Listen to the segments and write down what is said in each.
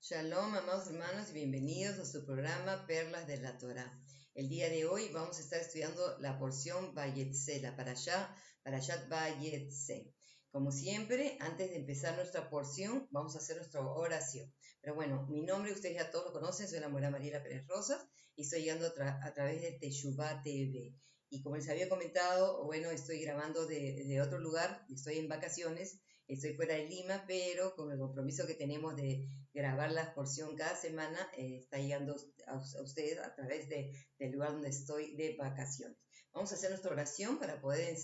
Shalom, amados hermanos, y bienvenidos a su programa Perlas de la Torá. El día de hoy vamos a estar estudiando la porción Vayetse, la Parashat Vayetse. Como siempre, antes de empezar nuestra porción, vamos a hacer nuestra oración. Pero bueno, mi nombre, ustedes ya todos lo conocen, soy la Mora Mariela Pérez Rosas y estoy llegando a través de Teshuvah TV. Y como les había comentado, bueno, estoy grabando de otro lugar, estoy en vacaciones, estoy fuera de Lima, pero con el compromiso que tenemos de grabar la porción cada semana, está llegando a ustedes a través del lugar donde estoy de vacaciones. Vamos a hacer nuestra oración para poder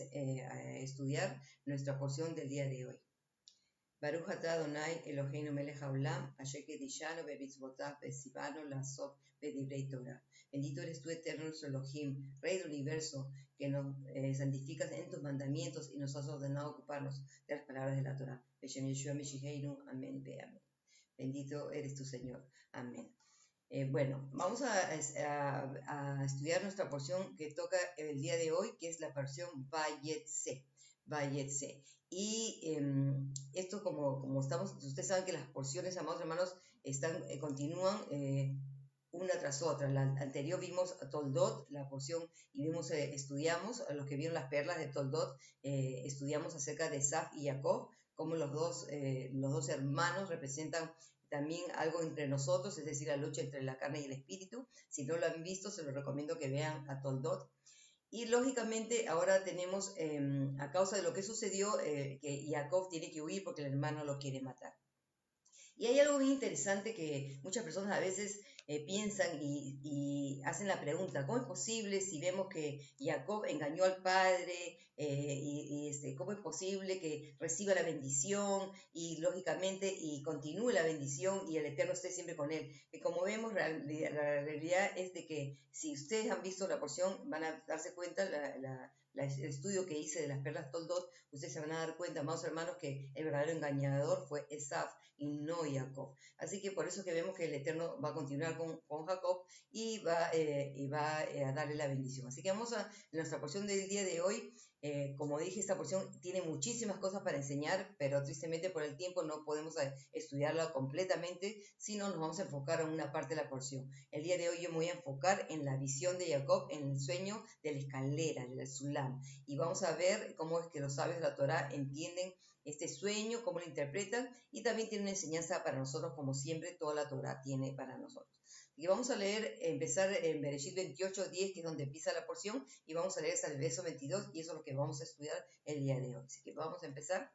estudiar nuestra porción del día de hoy. Baruch atah Adonai Eloheinu melech haolam, asher kedishanu bebitzvotav betzivanu la'asot bedivrei Torah. Bendito eres tú, eterno nuestro Elohim, Rey del universo, que nos santificas en tus mandamientos y nos has ordenado ocuparnos de las palabras de la Torah. Beshem Yeshua Meshicheinu, amén, amén. Bendito eres tu Señor. Amén. Bueno, vamos a estudiar nuestra porción que toca el día de hoy, que es la porción Vayetse. Y esto como estamos, ustedes saben que las porciones, amados hermanos, continúan una tras otra. La anterior vimos Toldot, la porción, y estudiamos, a los que vieron las perlas de Toldot, estudiamos acerca de Saf y Jacob, cómo los dos hermanos representan también algo entre nosotros, es decir, la lucha entre la carne y el espíritu. Si no lo han visto, se los recomiendo que vean a Toldot. Y lógicamente ahora tenemos, a causa de lo que sucedió, que Jacob tiene que huir porque el hermano lo quiere matar. Y hay algo muy interesante que muchas personas a veces piensan y hacen la pregunta, ¿cómo es posible si vemos que Jacob engañó al padre? ¿Cómo es posible que reciba la bendición y lógicamente y continúe la bendición y el Eterno esté siempre con él? Y como vemos, la realidad es de que si ustedes han visto la porción, van a darse cuenta, el estudio que hice de las perlas Toldot, ustedes se van a dar cuenta, amados hermanos, que el verdadero engañador fue Esaf y no Jacob. Así que por eso que vemos que el Eterno va a continuar con Jacob y va a darle la bendición. Así que en nuestra porción del día de hoy, como dije, esta porción tiene muchísimas cosas para enseñar, pero tristemente por el tiempo no podemos estudiarla completamente, sino nos vamos a enfocar en una parte de la porción. El día de hoy yo me voy a enfocar en la visión de Jacob, en el sueño de la escalera, del Sulam, y vamos a ver cómo es que los sabios de la Torá entienden este sueño, cómo lo interpretan, y también tiene una enseñanza para nosotros, como siempre toda la Torá tiene para nosotros. Y vamos a empezar en Bereshit 28:10, que es donde empieza la porción, y vamos a leer hasta el verso 22, y eso es lo que vamos a estudiar el día de hoy. Así que vamos a empezar.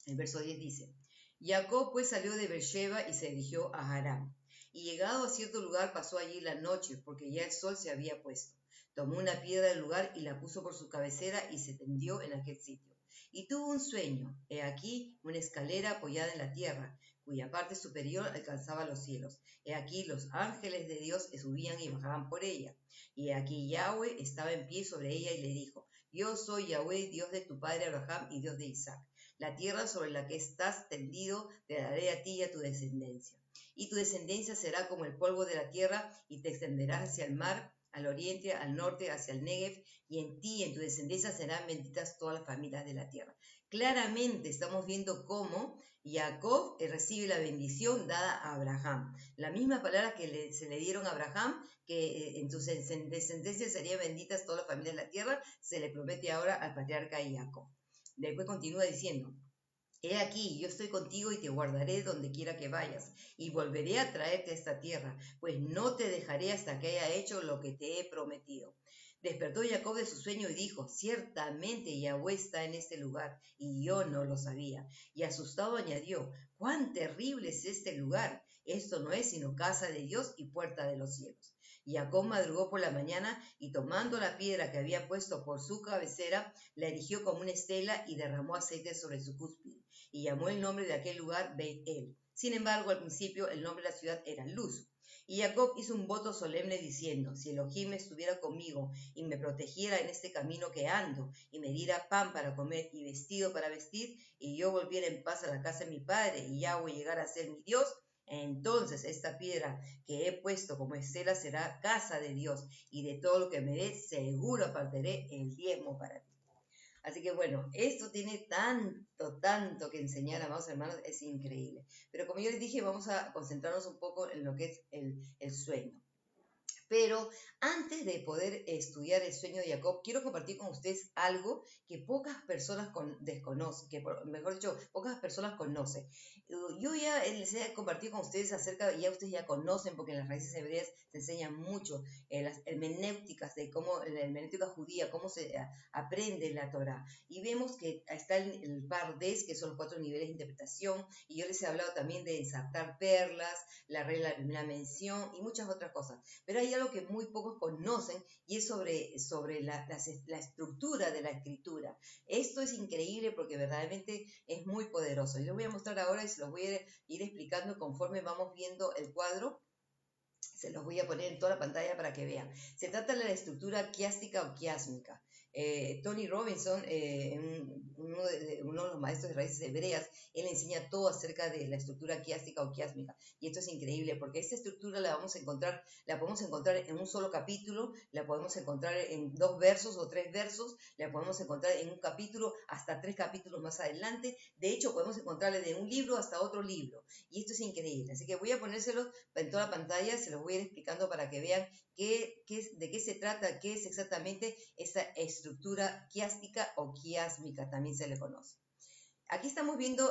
El verso 10 dice: Jacob pues salió de Beersheba y se dirigió a Harán. Y llegado a cierto lugar pasó allí la noche, porque ya el sol se había puesto. Tomó una piedra del lugar y la puso por su cabecera y se tendió en aquel sitio. Y tuvo un sueño, he aquí una escalera apoyada en la tierra, cuya parte superior alcanzaba los cielos. He aquí los ángeles de Dios subían y bajaban por ella. Y he aquí Yahweh estaba en pie sobre ella y le dijo: Yo soy Yahweh, Dios de tu padre Abraham y Dios de Isaac. La tierra sobre la que estás tendido te daré a ti y a tu descendencia. Y tu descendencia será como el polvo de la tierra, y te extenderás hacia el mar, al oriente, al norte, hacia el Negev, y en ti y en tu descendencia serán benditas todas las familias de la tierra. Claramente estamos viendo cómo Jacob recibe la bendición dada a Abraham. La misma palabra que se le dieron a Abraham, que en tu descendencia serían benditas todas las familias de la tierra, se le promete ahora al patriarca Jacob. Después continúa diciendo: He aquí, yo estoy contigo y te guardaré donde quiera que vayas, y volveré a traerte a esta tierra, pues no te dejaré hasta que haya hecho lo que te he prometido. Despertó Jacob de su sueño y dijo: Ciertamente Yahweh está en este lugar, y yo no lo sabía. Y asustado añadió: ¡Cuán terrible es este lugar! Esto no es sino casa de Dios y puerta de los cielos. Y Jacob madrugó por la mañana, y tomando la piedra que había puesto por su cabecera, la erigió como una estela y derramó aceite sobre su cúspide, y llamó el nombre de aquel lugar Beit-El. Sin embargo, al principio el nombre de la ciudad era Luz. Y Jacob hizo un voto solemne diciendo: Si Elohim estuviera conmigo y me protegiera en este camino que ando, y me diera pan para comer y vestido para vestir, y yo volviera en paz a la casa de mi padre, y Yahweh llegara a ser mi Dios, entonces esta piedra que he puesto como estela será casa de Dios, y de todo lo que me dé seguro apartaré el diezmo para ti. Así que bueno, esto tiene tanto que enseñar, amados hermanos, es increíble. Pero como yo les dije, vamos a concentrarnos un poco en lo que es el sueño. Pero antes de poder estudiar el sueño de Jacob, quiero compartir con ustedes algo que pocas personas desconocen, mejor dicho, pocas personas conocen. Yo ya les he compartido con ustedes acerca, ya ustedes ya conocen, porque en las raíces hebreas se enseñan mucho las hermenéuticas de cómo, la hermenéutica judía, cómo se aprende la Torah. Y vemos que está el Pardes, que son los 4 niveles de interpretación, y yo les he hablado también de ensartar perlas, la regla de la primera mención y muchas otras cosas. Pero hay algo que muy pocos conocen y es sobre la estructura de la escritura. Esto es increíble porque verdaderamente es muy poderoso. Yo les voy a mostrar ahora y se los voy a ir explicando conforme vamos viendo el cuadro. Se los voy a poner en toda la pantalla para que vean. Se trata de la estructura quiástica o quiásmica. Tony Robinson, uno de los maestros de raíces hebreas, él enseña todo acerca de la estructura quiástica o quiásmica. Y esto es increíble porque esta estructura la podemos encontrar en un solo capítulo, la podemos encontrar en 2 versos o 3 versos, la podemos encontrar en un capítulo hasta 3 capítulos más adelante. De hecho, podemos encontrarla de un libro hasta otro libro. Y esto es increíble. Así que voy a ponérselos en toda la pantalla, se los voy a ir explicando para que vean de qué se trata, qué es exactamente esta estructura quiástica o quiásmica, también se le conoce. Aquí estamos viendo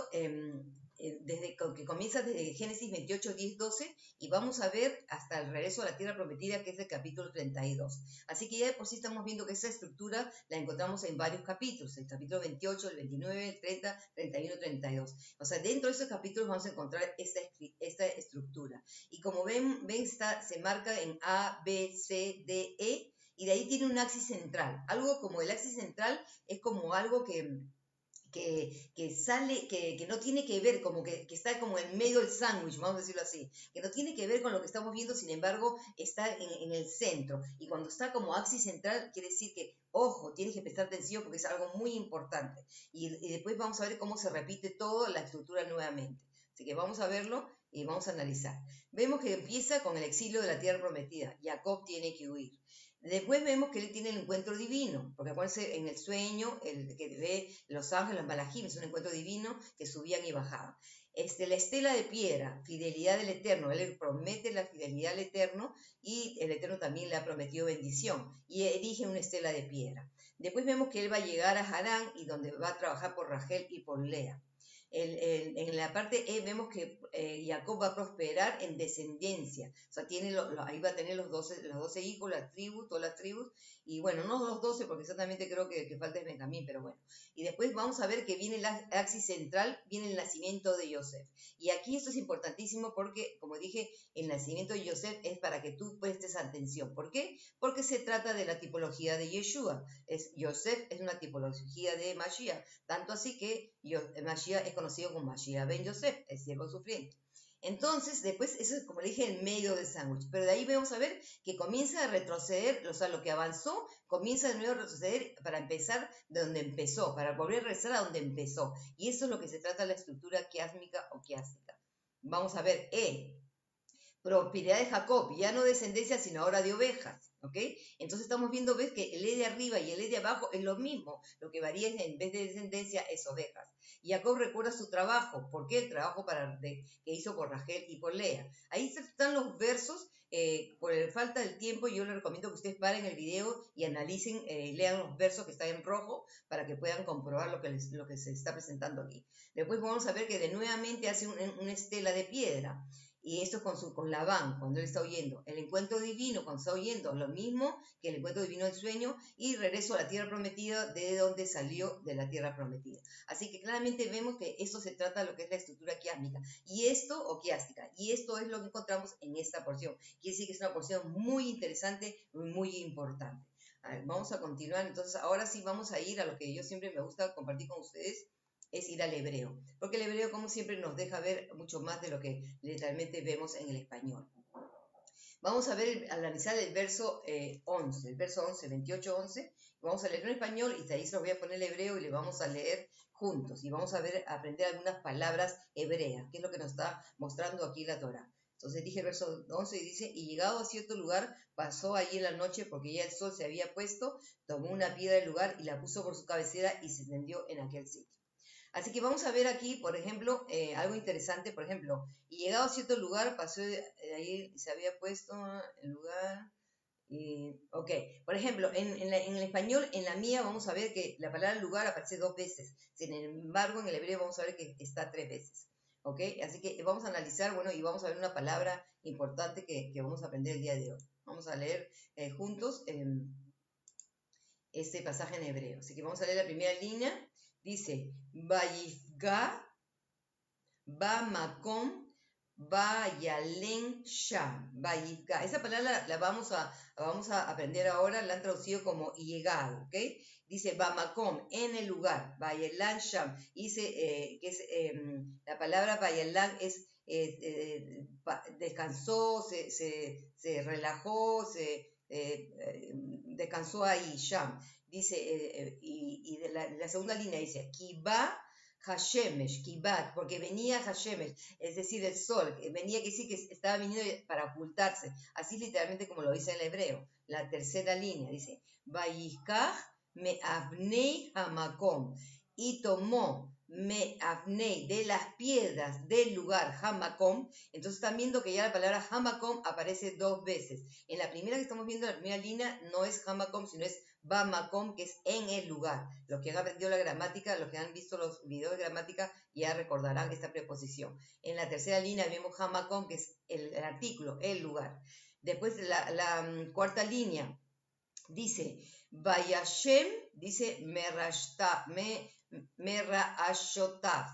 desde que comienza desde Génesis 28, 10, 12 y vamos a ver hasta el regreso a la tierra prometida, que es el capítulo 32. Así que ya de por sí estamos viendo que esa estructura la encontramos en varios capítulos, el capítulo 28, el 29, el 30, 31, 32. O sea, dentro de esos capítulos vamos a encontrar esta estructura. Y como ven se marca en A, B, C, D, E, y de ahí tiene un axis central. Algo como el axis central es como algo que sale, que no tiene que ver, como que está como en medio del sándwich, vamos a decirlo así, que no tiene que ver con lo que estamos viendo, sin embargo, está en el centro. Y cuando está como axis central, quiere decir que, ojo, tienes que prestar atención porque es algo muy importante. Y después vamos a ver cómo se repite toda la estructura nuevamente. Así que vamos a verlo y vamos a analizar. Vemos que empieza con el exilio de la tierra prometida. Jacob tiene que huir. Después vemos que él tiene el encuentro divino, porque acuérdense, en el sueño, el que ve los ángeles, los malajim, es un encuentro divino que subían y bajaban. La estela de piedra, fidelidad del Eterno, él promete la fidelidad al Eterno y el Eterno también le ha prometido bendición y erige una estela de piedra. Después vemos que él va a llegar a Harán y donde va a trabajar por Rachel y por Lea. En la parte E vemos que Jacob va a prosperar en descendencia, o sea, ahí va a tener los 12 hijos, todas las tribus, y bueno, no los 12 porque exactamente creo que falta es Benjamín, pero bueno. Y después vamos a ver que viene el axis central, viene el nacimiento de Yosef. Y aquí esto es importantísimo porque, como dije, el nacimiento de Yosef es para que tú prestes atención. ¿Por qué? Porque se trata de la tipología de Yeshua. Yosef es una tipología de Mashiach, tanto así que Mashiach es conocido como Mashiach ben Yosef, el siervo sufriente. Entonces, después, eso es como le dije, el medio del sándwich. Pero de ahí vamos a ver que comienza a retroceder, o sea, lo que avanzó, comienza de nuevo a retroceder para empezar de donde empezó, para volver a regresar a donde empezó. Y eso es lo que se trata de la estructura quiásmica o quiástica. Vamos a ver, propiedad de Jacob, ya no descendencia, sino ahora de ovejas, ¿ok? Entonces estamos viendo, ves que el E de arriba y el E de abajo es lo mismo, lo que varía es en vez de descendencia es ovejas. Y Jacob recuerda su trabajo, ¿por qué? El trabajo que hizo por Rachel y por Lea. Ahí están los versos, por falta del tiempo yo les recomiendo que ustedes paren el video y analicen, lean los versos que están en rojo para que puedan comprobar lo que se está presentando aquí. Después vamos a ver que de nuevamente hace una estela de piedra. Y esto es con Labán, cuando él está oyendo. El encuentro divino, cuando está oyendo, lo mismo que el encuentro divino del sueño, y regreso a la tierra prometida, de donde salió de la tierra prometida. Así que claramente vemos que esto se trata de lo que es la estructura quiásmica, o quiástica, y esto es lo que encontramos en esta porción. Quiere decir que es una porción muy interesante, muy importante. A ver, vamos a continuar, entonces ahora sí vamos a ir a lo que yo siempre me gusta compartir con ustedes, es ir al hebreo, porque el hebreo como siempre nos deja ver mucho más de lo que literalmente vemos en el español. Vamos a analizar el verso 11, el verso 11, 28, 11, vamos a leer en español y de ahí se los voy a poner el hebreo y le vamos a leer juntos y vamos a aprender algunas palabras hebreas, que es lo que nos está mostrando aquí la Torah. Entonces dije el verso 11 y dice, y llegado a cierto lugar, pasó allí en la noche porque ya el sol se había puesto, tomó una piedra del lugar y la puso por su cabecera y se tendió en aquel sitio. Así que vamos a ver aquí, por ejemplo, algo interesante, por ejemplo, y llegado a cierto lugar, pasó ahí, se había puesto el lugar, ok, por ejemplo, en el español, en la mía, vamos a ver que la palabra lugar aparece 2 veces, sin embargo, en el hebreo vamos a ver que está 3 veces, ok, así que vamos a analizar, bueno, y vamos a ver una palabra importante que vamos a aprender el día de hoy. Vamos a leer juntos este pasaje en hebreo, así que vamos a leer la primera línea, dice, Vayifga, Ba Makom, Vayalen Sham, Vayifga. Esa palabra la vamos a aprender ahora, la han traducido como llegado, ¿ok? Dice Ba Makom, en el lugar, Vayelan Sham. Dice que es, la palabra Vayelan es descansó, se relajó, descansó ahí, Sham. Dice, y de la segunda línea dice, Kiba Hashemesh, Kibat, porque venía Hashemesh, es decir, el sol, venía que sí que estaba viniendo para ocultarse, así literalmente como lo dice el hebreo. La tercera línea dice, Vayikach me avnei hamakom, y tomó me avnei de las piedras del lugar hamakom. Entonces están viendo que ya la palabra hamakom aparece 2 veces. En la primera que estamos viendo, la primera línea, no es hamakom, sino es Bamakom, que es en el lugar. Los que han aprendido la gramática, los que han visto los videos de gramática, ya recordarán esta preposición. En la tercera línea vemos Hamakom, que es el artículo, el lugar. Después la cuarta línea dice, Vayashem, dice Mera'ashotav,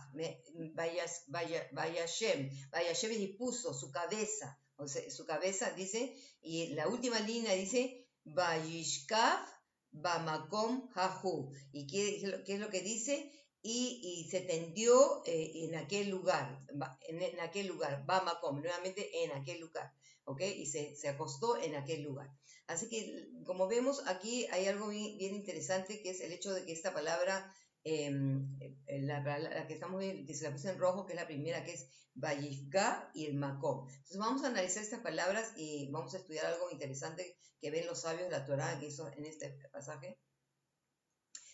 Vayashem, Vayashem dispuso su cabeza, o sea, su cabeza dice, y la última línea dice, Vayishkav Bamakom Hahu. ¿Y qué es lo que dice? Y se tendió en aquel lugar, en aquel lugar, Bamakom, nuevamente en aquel lugar, ¿ok? Y se acostó en aquel lugar. Así que, como vemos, aquí hay algo bien interesante, que es el hecho de que esta palabra, la que estamos viendo, que se la puse en rojo, que es la primera, que es Vayifga y el Makom. Entonces vamos a analizar estas palabras y vamos a estudiar algo interesante que ven los sabios de la Torá que hizo en este pasaje.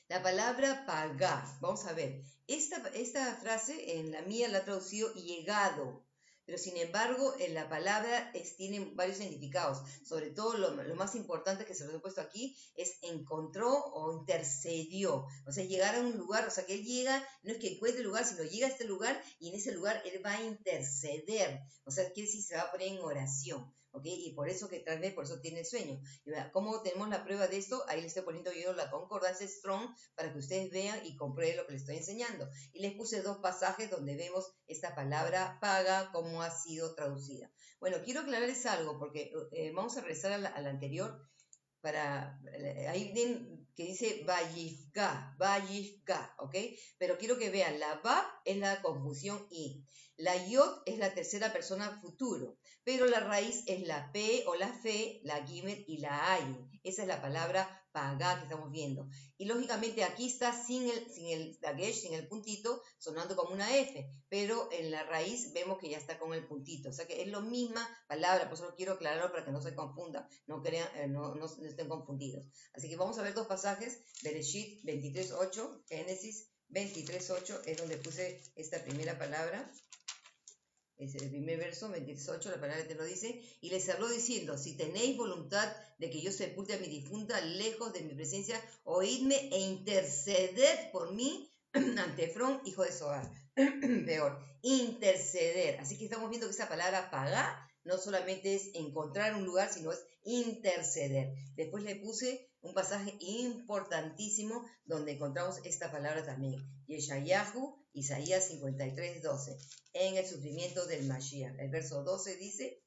La palabra pagar, vamos a ver, esta frase en la mía la ha traducido llegado, pero sin embargo en la palabra tiene varios significados, sobre todo lo más importante que se lo he puesto aquí es encontró o intercedió, o sea, llegar a un lugar, o sea, que él llega, no es que encuentre el lugar, sino llega a este lugar y en ese lugar él va a interceder, o sea, quiere decir se va a poner en oración. ¿Ok? Y por eso que tal vez por eso tiene sueño. Y vea, ¿cómo tenemos la prueba de esto? Ahí les estoy poniendo yo la concordancia Strong para que ustedes vean y comprueben lo que les estoy enseñando. Y les puse 2 pasajes donde vemos esta palabra paga, cómo ha sido traducida. Bueno, quiero aclararles algo porque vamos a regresar a la anterior. Ahí ven que dice Vayifga, ¿ok? Pero quiero que vean, la Vav es la conjunción I, la Yod es la tercera persona futuro, pero la raíz es la P o la Fe, la Gimel y la Ayin. Esa es la palabra pagá que estamos viendo. Y lógicamente aquí está sin el dagesh, sin el puntito, sonando como una F, pero en la raíz vemos que ya está con el puntito. O sea que es la misma palabra, por eso lo quiero aclararlo para que no se confundan, no estén confundidos. Así que vamos a ver 2 pasajes, Bereshit 23.8, Génesis 23.8, es donde puse esta primera palabra. Es el primer verso, 28, la palabra te lo dice, y les habló diciendo, si tenéis voluntad de que yo sepulte a mi difunta lejos de mi presencia, oídme e interceded por mí ante Efrón, hijo de Zohar. Peor, interceder. Así que estamos viendo que esa palabra pagar no solamente es encontrar un lugar, sino es interceder. Después le puse un pasaje importantísimo donde encontramos esta palabra también. Yeshayahu, Isaías 53:12, en el sufrimiento del Mashiach. El verso 12 dice,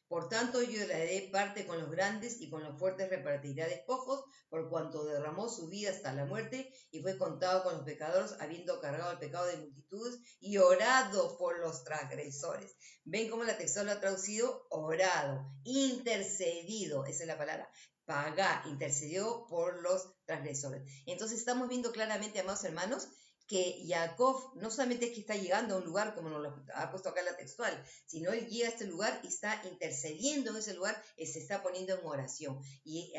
por tanto yo le daré parte con los grandes y con los fuertes repartirá despojos, por cuanto derramó su vida hasta la muerte y fue contado con los pecadores, habiendo cargado el pecado de multitudes y orado por los transgresores. ¿Ven cómo la textual lo ha traducido? Orado, intercedido, esa es la palabra. Pagar, intercedió por los transgresores. Entonces estamos viendo claramente, amados hermanos, que Jacob no solamente es que está llegando a un lugar, como nos lo ha puesto acá en la textual, sino él llega a este lugar y está intercediendo en ese lugar, y se está poniendo en oración. Y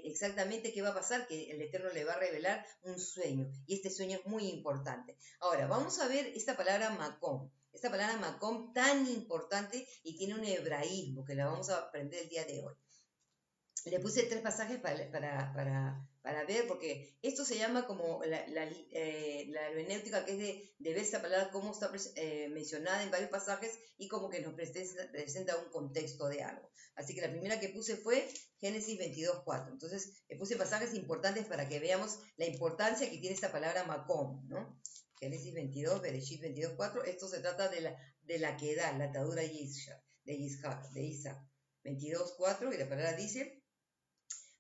exactamente qué va a pasar, que el Eterno le va a revelar un sueño, y este sueño es muy importante. Ahora, vamos a ver esta palabra Macom. Esta palabra Macom tan importante y tiene un hebraísmo que la vamos a aprender el día de hoy. Le puse 3 pasajes para ver, porque esto se llama como la hermenéutica, que es de ver esta palabra, cómo está mencionada en varios pasajes y como que nos presenta un contexto de algo. Así que la primera que puse fue Génesis 22:4. Entonces, le puse pasajes importantes para que veamos la importancia que tiene esta palabra Macom, ¿no? Génesis 22, Bereshit 22:4. Esto se trata de la quedad, la atadura de Isaac. 22:4, y la palabra dice: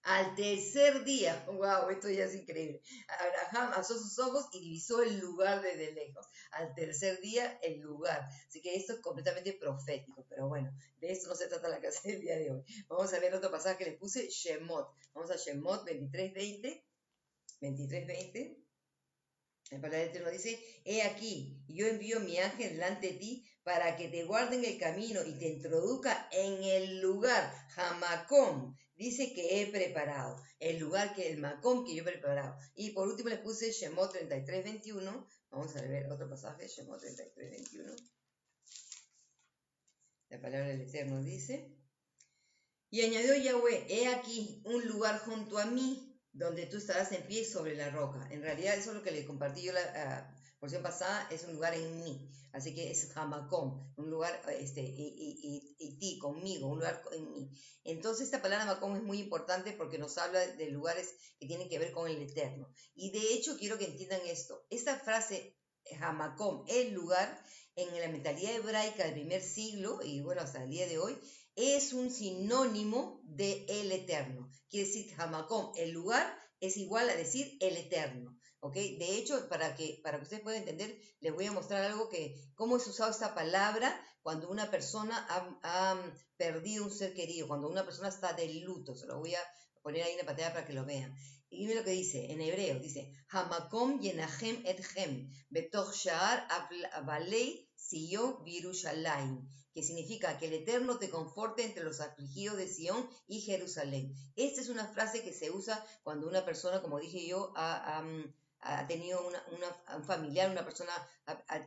al tercer día, wow, esto ya es increíble, Abraham alzó sus ojos y divisó el lugar desde lejos. Al tercer día, el lugar. Así que esto es completamente profético, pero bueno, de esto no se trata la clase del día de hoy. Vamos a ver otro pasaje que les puse, Shemot. Vamos a Shemot 23:20. 23:20. La palabra del Eterno dice: he aquí, yo envío mi ángel delante de ti para que te guarden el camino y te introduzca en el lugar, Hamacom, dice que he preparado, el lugar que el Macom que yo he preparado. Y por último les puse Shemot 33:21. Vamos a ver otro pasaje, Shemot 33:21. La palabra del Eterno dice: y añadió Yahweh: he aquí un lugar junto a mí, donde tú estarás en pie sobre la roca. En realidad eso es lo que le compartí yo la porción pasada, es un lugar en mí. Así que es Hamacom, un lugar, y ti, conmigo, un lugar en mí. Entonces esta palabra Hamacom es muy importante porque nos habla de lugares que tienen que ver con el Eterno. Y de hecho quiero que entiendan esto. Esta frase, Hamacom, el lugar, en la mentalidad hebraica del primer siglo, y bueno, hasta el día de hoy, es un sinónimo de el Eterno. Quiere decir Hamacom, el lugar, es igual a decir el Eterno. ¿Ok? De hecho, para que ustedes puedan entender, les voy a mostrar algo cómo es usado esta palabra cuando una persona ha perdido un ser querido, cuando una persona está de luto. Se lo voy a poner ahí en la pantalla para que lo vean. Y miren lo que dice en hebreo, dice: Hamakom yenahem etchem betoch sha'ar avalei Sion Virushalayim, que significa que el Eterno te conforte entre los afligidos de Sion y Jerusalén. Esta es una frase que se usa cuando una persona, como dije yo, ha tenido un familiar, una persona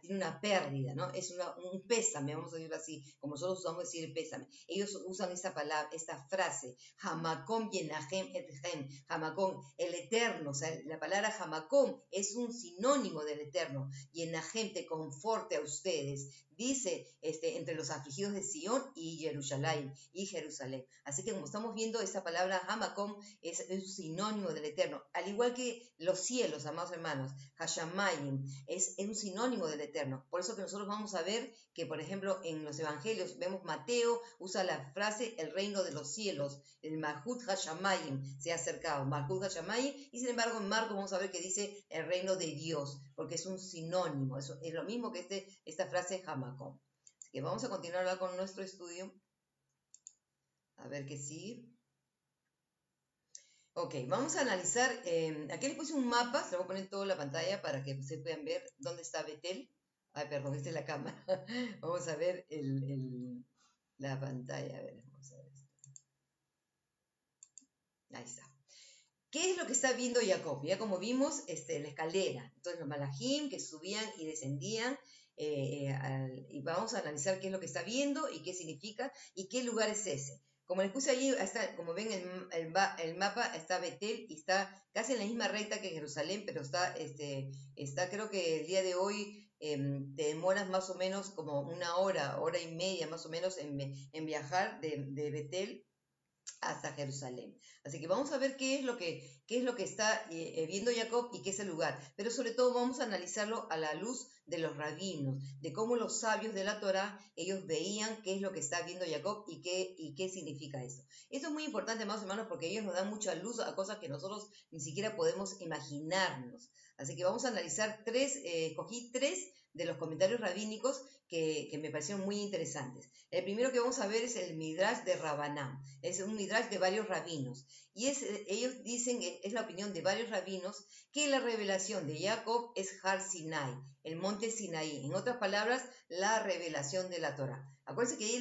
tiene una pérdida, ¿no? Es un pésame, vamos a decirlo así, como nosotros usamos decir pésame. Ellos usan esta palabra, esta frase, Hamakom yenahem etchem, Hamakom, el Eterno, o sea, la palabra Hamakom es un sinónimo del Eterno, yenahem, te conforte a ustedes, dice, entre los afligidos de Sion y Jerusalén. Así que como estamos viendo, esta palabra Hamakom es un sinónimo del Eterno, al igual que los cielos, amados hermanos, Hashamayim, es un sinónimo del Eterno. Por eso que nosotros vamos a ver que, por ejemplo, en los evangelios vemos Mateo usa la frase el reino de los cielos, el Malhut Hashamayim se ha acercado, Malhut Hashamayim, y sin embargo en Marcos vamos a ver que dice el reino de Dios, porque es un sinónimo, es lo mismo que esta frase Hamakom. Así que vamos a continuar ahora con nuestro estudio. A ver qué sigue. Ok, vamos a analizar, aquí les puse un mapa, se lo voy a poner en toda la pantalla para que ustedes puedan ver dónde está Betel. Ay, perdón, esta es la cámara. Vamos a ver la pantalla, a ver, vamos a ver. Ahí está. ¿Qué es lo que está viendo Jacob? Ya como vimos, la escalera. Entonces los malajim que subían y descendían, y vamos a analizar qué es lo que está viendo y qué significa y qué lugar es ese. Como les puse allí, como ven el mapa, está Betel y está casi en la misma recta que Jerusalén, pero está creo que el día de hoy te demoras más o menos como una hora y media más o menos en viajar de Betel hasta Jerusalén. Así que vamos a ver qué es lo que está viendo Jacob y qué es el lugar. Pero sobre todo vamos a analizarlo a la luz de los rabinos, de cómo los sabios de la Torá, ellos veían qué es lo que está viendo Jacob y qué significa eso. Esto es muy importante, más hermanos, porque ellos nos dan mucha luz a cosas que nosotros ni siquiera podemos imaginarnos. Así que vamos a analizar escogí tres de los comentarios rabínicos que me parecieron muy interesantes. El primero que vamos a ver es el Midrash de Rabanán. Es un Midrash de varios rabinos. Y ellos dicen, es la opinión de varios rabinos, que la revelación de Jacob es Har Sinai, el monte Sinaí. En otras palabras, la revelación de la Torah. Acuérdense que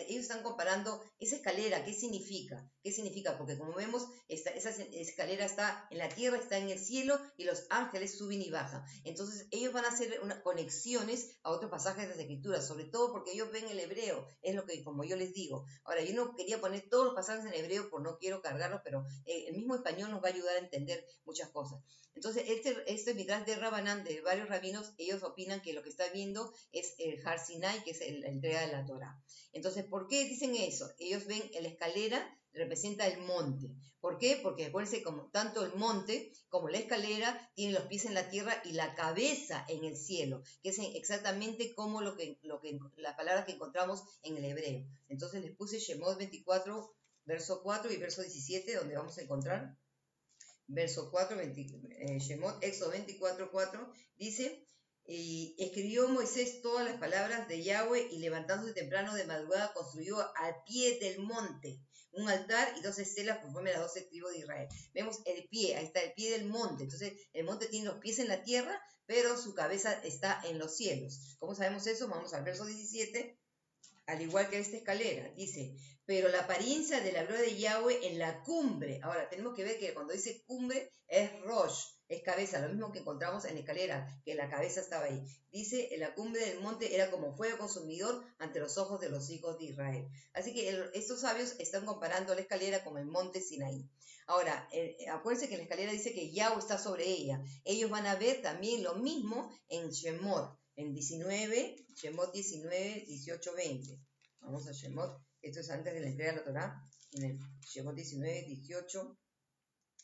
ellos están comparando esa escalera, ¿qué significa? ¿Qué significa? Porque como vemos, esa escalera está en la tierra, está en el cielo y los ángeles suben y bajan. Entonces ellos van a hacer conexiones a otros pasajes de las Escrituras, sobre todo porque ellos ven el hebreo, es lo que, como yo les digo. Ahora, yo no quería poner todos los pasajes en hebreo, porque no quiero cargarlos, pero el mismo español nos va a ayudar a entender muchas cosas. Entonces, este Midrash de Rabanán, de varios rabinos, ellos opinan que lo que está viendo es el Har Sinai, que es la entrega de la Torah. Entonces, ¿por qué dicen eso? Ellos ven la escalera representa el monte. ¿Por qué? Porque acuérdense, como tanto el monte como la escalera tienen los pies en la tierra y la cabeza en el cielo, que es exactamente como las palabras que encontramos en el hebreo. Entonces les puse Shemot 24, verso 4 y verso 17, donde vamos a encontrar verso 4, Shemot, Éxodo 24, 4, dice: y escribió Moisés todas las palabras de Yahweh, y levantándose temprano de madrugada construyó al pie del monte un altar y 2 estelas conforme a las 12 tribus de Israel. Vemos el pie, ahí está el pie del monte. Entonces el monte tiene los pies en la tierra, pero su cabeza está en los cielos. ¿Cómo sabemos eso? Vamos al verso 17. Al igual que esta escalera, dice: pero la apariencia de la gloria de Yahweh en la cumbre. Ahora, tenemos que ver que cuando dice cumbre es Rosh, es cabeza, lo mismo que encontramos en la escalera, que la cabeza estaba ahí. Dice: en la cumbre del monte era como fuego consumidor ante los ojos de los hijos de Israel. Así que estos sabios están comparando la escalera con el monte Sinaí. Ahora, acuérdense que en la escalera dice que Yahweh está sobre ella. Ellos van a ver también lo mismo en Shemot, en 19, Shemot 19, 18, 20. Vamos a Shemot, esto es antes de la entrega de la Torah. En el Shemot 19, 18,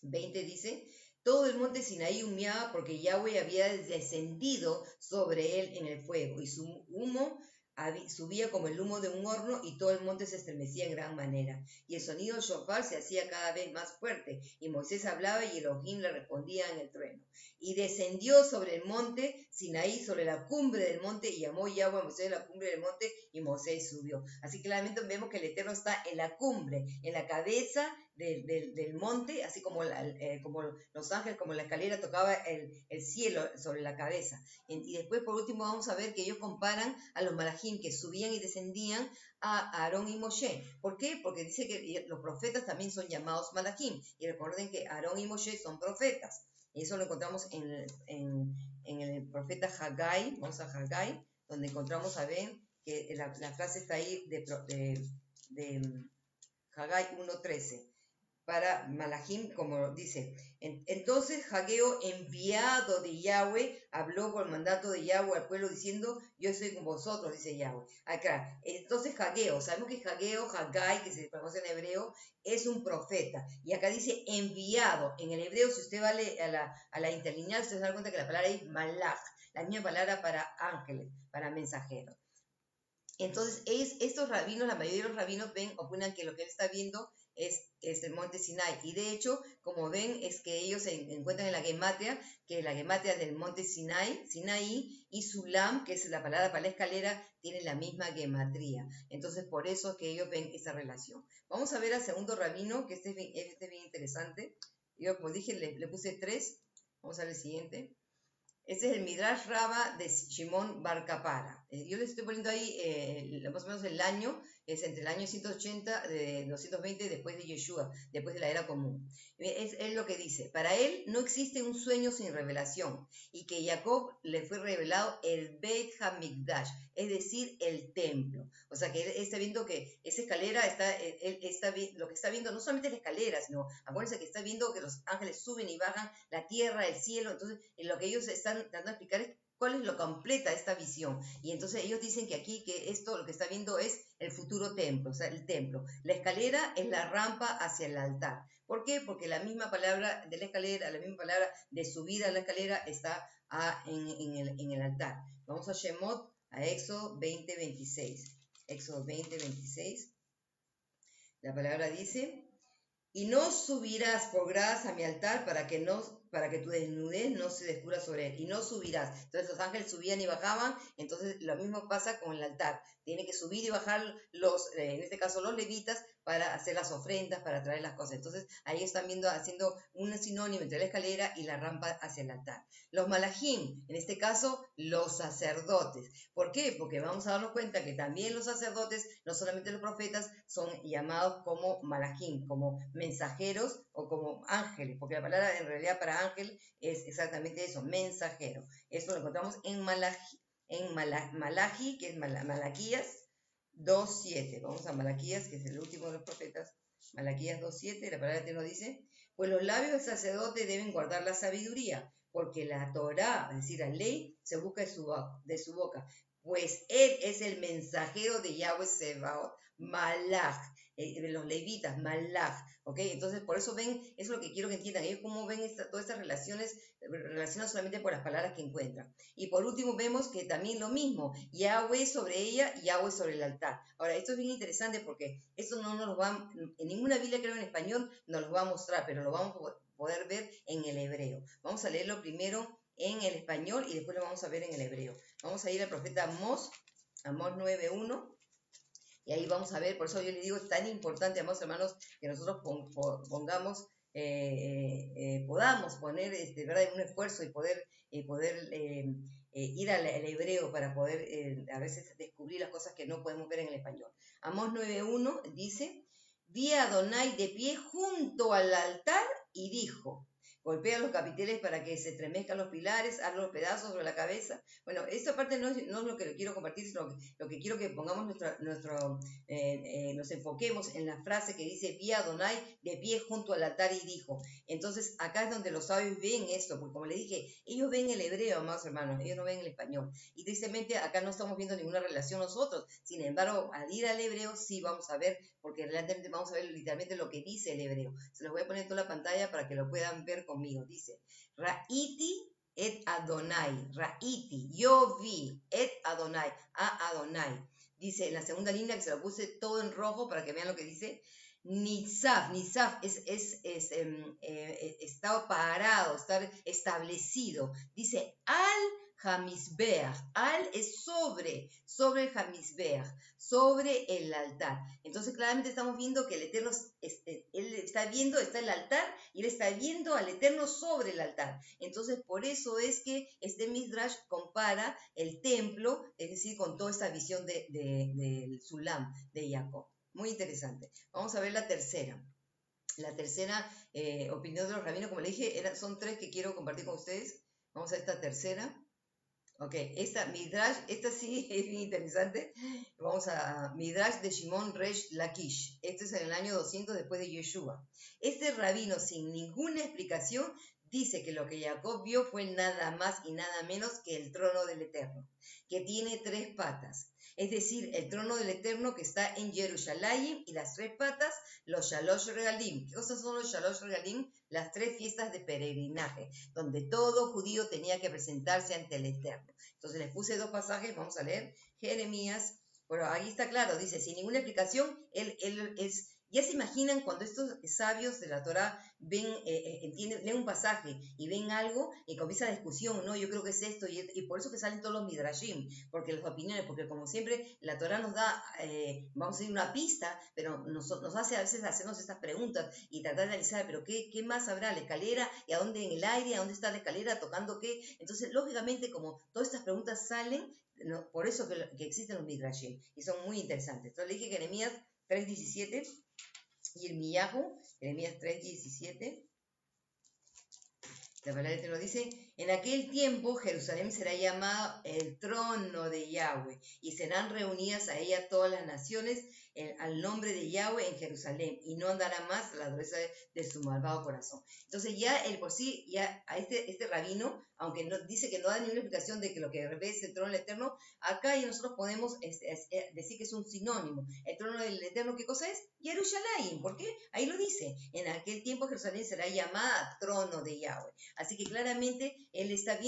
20 dice: todo el monte Sinaí humeaba porque Yahweh había descendido sobre él en el fuego, y su humo subía como el humo de un horno, y todo el monte se estremecía en gran manera. Y el sonido del shofar se hacía cada vez más fuerte, y Moisés hablaba y Elohim le respondía en el trueno. Y descendió sobre el monte Sinaí, sobre la cumbre del monte, y llamó Yahweh a Moisés en la cumbre del monte, y Moisés subió. Así que claramente vemos que el Eterno está en la cumbre, en la cabeza del monte, así como los ángeles, como la escalera tocaba el cielo sobre la cabeza. Y después, por último, vamos a ver que ellos comparan a los malajim que subían y descendían a Aarón y Moshe. ¿Por qué? Porque dice que los profetas también son llamados malajim. Y recuerden que Aarón y Moshe son profetas. Y eso lo encontramos en el profeta Haggai. Vamos a Haggai, donde encontramos a ver que la frase está ahí de Haggai 1.13. Para Malachim, como dice: entonces Hageo, enviado de Yahweh, habló por el mandato de Yahweh al pueblo diciendo: yo estoy con vosotros, dice Yahweh. Acá, entonces Hageo, sabemos que Hageo, Haggai, que se conoce en hebreo, es un profeta. Y acá dice enviado. En el hebreo, si usted va a la interlineal, usted se da cuenta que la palabra es malach, la misma palabra para ángeles, para mensajeros. Entonces, estos rabinos, la mayoría de los rabinos opinan que lo que él está viendo es el monte Sinai. Y de hecho, como ven, es que ellos se encuentran en la gematria, que la gematria del monte Sinaí, y Sulam, que es la palabra para la escalera, tiene la misma gematría. Entonces, por eso es que ellos ven esa relación. Vamos a ver al segundo rabino, que este es bien interesante. Yo, como dije, le puse 3. Vamos a ver el siguiente. Este es el Midrash Rabba de Shimon Bar Kapara. Yo les estoy poniendo ahí más o menos el año, es entre el año 180, de 220 después de Yeshua, después de la era común. Es lo que dice: para él no existe un sueño sin revelación, y que Jacob le fue revelado el Beit HaMikdash, es decir, el templo. O sea que él está viendo que esa escalera, lo que está viendo no solamente la escalera, sino, acuérdense que está viendo que los ángeles suben y bajan, la tierra, el cielo. Entonces, lo que ellos están tratando de explicar es cuál es lo completa esta visión. Y entonces ellos dicen que aquí, que esto lo que está viendo es el futuro templo, o sea, el templo. La escalera es la rampa hacia el altar. ¿Por qué? Porque la misma palabra de la escalera, la misma palabra de subida a la escalera está en el altar. Vamos a Shemot, a Éxodo 20:26. Éxodo 20:26. La palabra dice: y no subirás por gradas a mi altar para que tu desnudez no se descubra sobre él, y no subirás. Entonces los ángeles subían y bajaban, entonces lo mismo pasa con el altar. Tienen que subir y bajar en este caso los levitas, para hacer las ofrendas, para traer las cosas. Entonces ahí están viendo, haciendo un sinónimo entre la escalera y la rampa hacia el altar. Los malajim, en este caso los sacerdotes. ¿Por qué? Porque vamos a darnos cuenta que también los sacerdotes, no solamente los profetas, son llamados como malajim, como mensajeros o como ángeles, porque la palabra en realidad para ángel es exactamente eso, mensajero. Eso lo encontramos en Malachi, que es Malaquías 2.7. Vamos a Malaquías, que es el último de los profetas. Malaquías 2.7, la palabra de Dios nos dice: pues los labios del sacerdote deben guardar la sabiduría, porque la Torá, es decir, la ley, se busca de su boca, pues él es el mensajero de Yahweh Sebaot, Malach, de los levitas, Malach, ¿ok? Entonces, por eso ven, eso es lo que quiero que entiendan, ellos cómo ven todas estas relaciones, relacionadas solamente por las palabras que encuentran. Y por último vemos que también lo mismo, Yahweh sobre ella, Yahweh sobre el altar. Ahora, esto es bien interesante porque esto no nos lo va, en ninguna Biblia, creo, en español nos lo va a mostrar, pero lo vamos a poder ver en el hebreo. Vamos a leerlo primero en el español y después lo vamos a ver en el hebreo. Vamos a ir al profeta Amós 9.1, y ahí vamos a ver. Por eso yo les digo, es tan importante, amados hermanos, que nosotros podamos poner ¿verdad? Un esfuerzo y poder ir al hebreo para poder a veces descubrir las cosas que no podemos ver en el español. Amós 9.1 dice: vi a Adonai de pie junto al altar y dijo: golpea los capiteles para que se estremezcan los pilares, haz los pedazos sobre la cabeza. Bueno, esta parte no es lo que quiero compartir, sino lo que quiero que pongamos nos enfoquemos en la frase que dice: vi a Adonai de pie junto al altar y dijo. Entonces acá es donde los sabios ven esto, porque como les dije, ellos ven el hebreo, amados hermanos, ellos no ven el español. Y tristemente acá no estamos viendo ninguna relación nosotros. Sin embargo, al ir al hebreo sí vamos a ver, porque realmente vamos a ver literalmente lo que dice el hebreo. Se los voy a poner en toda la pantalla para que lo puedan ver conmigo. Dice: Ra'iti et Adonai, Ra'iti, yo vi, et Adonai, a Adonai. Dice en la segunda línea, que se lo puse todo en rojo para que vean lo que dice: Nitzaf está parado, estar establecido. Dice al Hamizbeach, al es sobre el Hamizbeach, sobre el altar. Entonces claramente estamos viendo que el Eterno, él está viendo, está el altar, y él está viendo al Eterno sobre el altar. Entonces por eso es que este Midrash compara el templo, es decir, con toda esta visión del Sulam de Jacob. Muy interesante. Vamos a ver la tercera. La tercera opinión de los rabinos, como le dije, son tres que quiero compartir con ustedes. Vamos a esta tercera. Ok, esta Midrash, esta sí es bien interesante. Vamos a Midrash de Shimon Resh Lakish. Este es en el año 200 después de Yeshua. Este rabino, sin ninguna explicación, dice que lo que Jacob vio fue nada más y nada menos que el trono del Eterno, que tiene tres patas. Es decir, el trono del Eterno que está en Jerusalén, y las tres patas, los Shalosh Regalim. ¿Qué cosas son los Shalosh Regalim? Las tres fiestas de peregrinaje, donde todo judío tenía que presentarse ante el Eterno. Entonces les puse dos pasajes, vamos a leer Jeremías. Bueno, ahí está claro, dice, sin ninguna explicación, él es... Ya se imaginan cuando estos sabios de la Torah ven, leen un pasaje y ven algo y comienza la discusión, no, yo creo que es esto, y por eso que salen todos los midrashim, porque las opiniones, porque como siempre la Torah nos da, vamos a decir, una pista, pero nos hace a veces hacernos estas preguntas y tratar de analizar, pero ¿qué más habrá? ¿La escalera? ¿Y a dónde en el aire? ¿A dónde está la escalera? ¿Tocando qué? Entonces, lógicamente, como todas estas preguntas salen, no, por eso que existen los midrashim, y son muy interesantes. Entonces le dije que Jeremías 3.17 y Irmiyahu, Jeremías 3.17. La palabra de Dios dice: en aquel tiempo Jerusalén será llamada el trono de Yahweh, y serán reunidas a ella todas las naciones al nombre de Yahweh en Jerusalén, y no andará más la dureza de su malvado corazón. Entonces ya el por sí, ya a este rabino, aunque no, dice que no da ninguna explicación de que lo que revés es el trono del Eterno, acá ya nosotros podemos decir que es un sinónimo. El trono del Eterno, ¿qué cosa es? Jerusalén. ¿Por qué? Ahí lo dice: en aquel tiempo Jerusalén será llamada trono de Yahweh. Así que claramente él está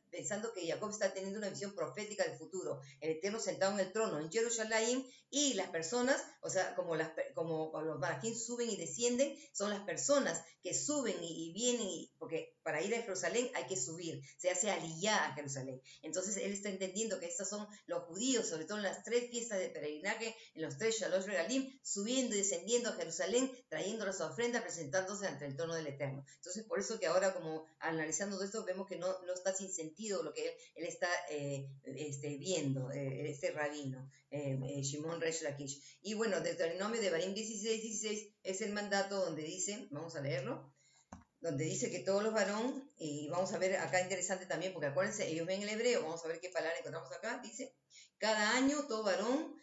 pensando que Jacob está teniendo una visión profética del futuro, el Eterno sentado en el trono en Jerusalén, y sí, las personas, o sea, como los malaquín suben y descienden, son las personas que suben y vienen, porque para ir a Jerusalén hay que subir, se hace aliyá a Jerusalén. Entonces él está entendiendo que estos son los judíos, sobre todo en las 3 fiestas de peregrinaje, en los 3 Shalosh Regalim, subiendo y descendiendo a Jerusalén, trayendo las ofrendas, presentándose ante el trono del Eterno. Entonces por eso que ahora, como analizando todo esto, vemos que no está sin sentido lo que él está viendo, este rabino, Shimon Resh Lakish. Y bueno, Deuteronomio de Barim 16:16 es el mandato donde dice, vamos a leerlo, donde dice que todos los varones, y vamos a ver acá interesante también, porque acuérdense, ellos ven el hebreo, vamos a ver qué palabra encontramos acá, dice, cada año todo varón